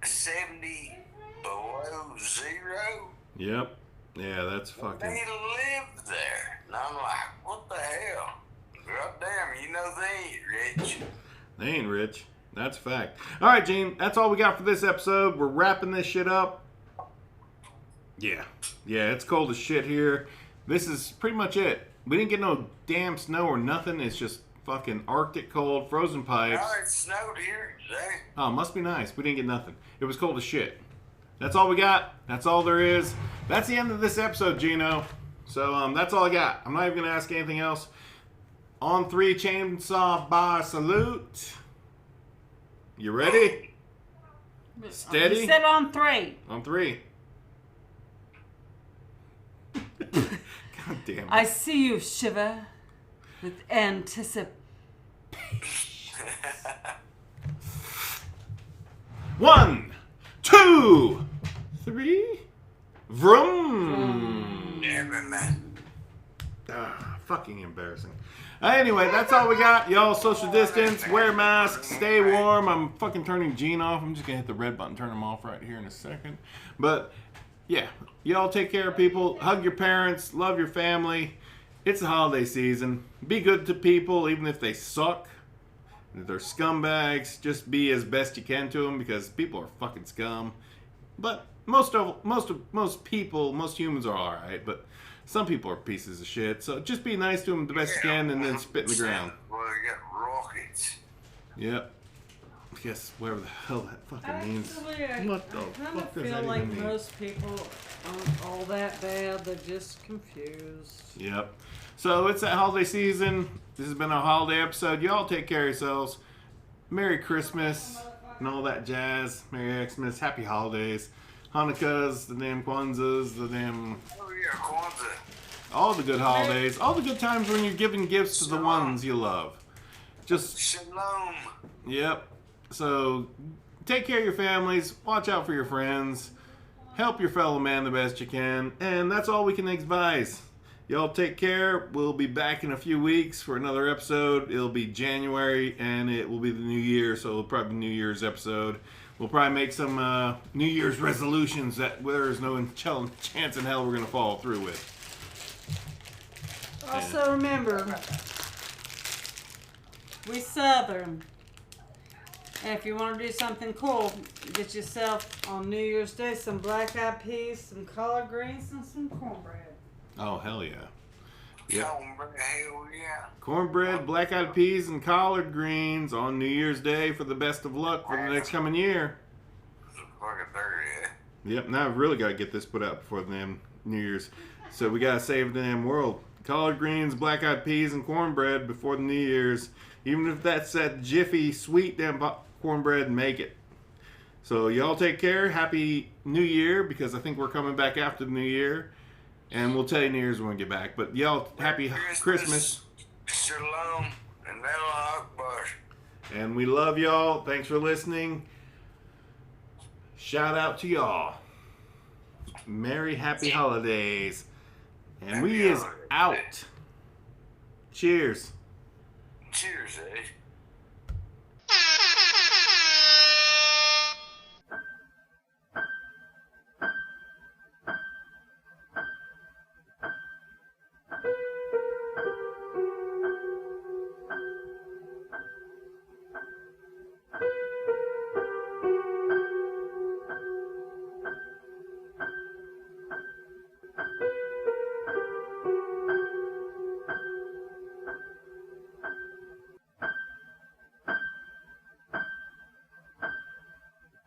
70 below zero. Yep. Yeah, that's fucking. They live there. And I'm like, what the hell? God damn, you know they ain't rich. They ain't rich. That's a fact. All right, Gene. That's all we got for this episode. We're wrapping this shit up. Yeah, it's cold as shit here. This is pretty much it. We didn't get no damn snow or nothing. It's just fucking Arctic cold, frozen pipes. Oh, it snowed here today. Oh, must be nice. We didn't get nothing. It was cold as shit. That's all we got. That's all there is. That's the end of this episode, Gino. So that's all I got. I'm not even going to ask anything else. On 3, chainsaw bar salute. You ready? Steady? You said on 3. On 3. God damn it. I see you shiver with anticipation. 1, 2, 3. Vroom. Damn it, man. Fucking embarrassing. Anyway, that's all we got. Y'all social distance, wear masks, stay warm. I'm fucking turning Gene off. I'm just going to hit the red button, turn him off right here in a second. But, yeah. Y'all take care of people. Hug your parents. Love your family. It's the holiday season. Be good to people, even if they suck. If they're scumbags, just be as best you can to them because people are fucking scum. But most people, most humans are alright, but some people are pieces of shit. So just be nice to them the best you can and then spit in the ground. Well, they got rockets. Yep. I guess whatever the hell that fucking means. Actually, What the I kind fuck of does feel that like even mean? most people aren't all that bad. They're just confused. Yep. So it's that holiday season. This has been our holiday episode. Y'all take care of yourselves. Merry Christmas and all that jazz. Merry Xmas. Happy holidays. Hanukkahs, the damn Kwanzas, the damn... Oh, yeah, Kwanzaa. All the good holidays. All the good times when you're giving gifts to the ones you love. Just... Shalom. Yep. So, take care of your families. Watch out for your friends. Help your fellow man the best you can. And that's all we can advise. Y'all take care. We'll be back in a few weeks for another episode. It'll be January, and it will be the new year, so it'll probably be New Year's episode. We'll probably make some New Year's resolutions that there's no chance in hell we're going to follow through with. Also remember, we Southern. And if you want to do something cool, get yourself on New Year's Day some black-eyed peas, some collard greens, and some cornbread. Oh, hell yeah. Yep. Cornbread, hell yeah. Cornbread, black-eyed peas, and collard greens on New Year's Day for the best of luck for the next coming year. Fucking 30, eh? Yep, now I've really got to get this put out before the New Year's. So we got to save the damn world. Collard greens, black-eyed peas, and cornbread before the New Year's. Even if that's that jiffy, sweet damn cornbread, make it. So y'all take care. Happy New Year, because I think we're coming back after the New Year. And we'll tell you New Year's when we get back. But y'all, happy Christmas. Shalom and Allah Akbar. And we love y'all. Thanks for listening. Shout out to y'all. Merry happy holidays. And we is out. Cheers. Cheers, eh?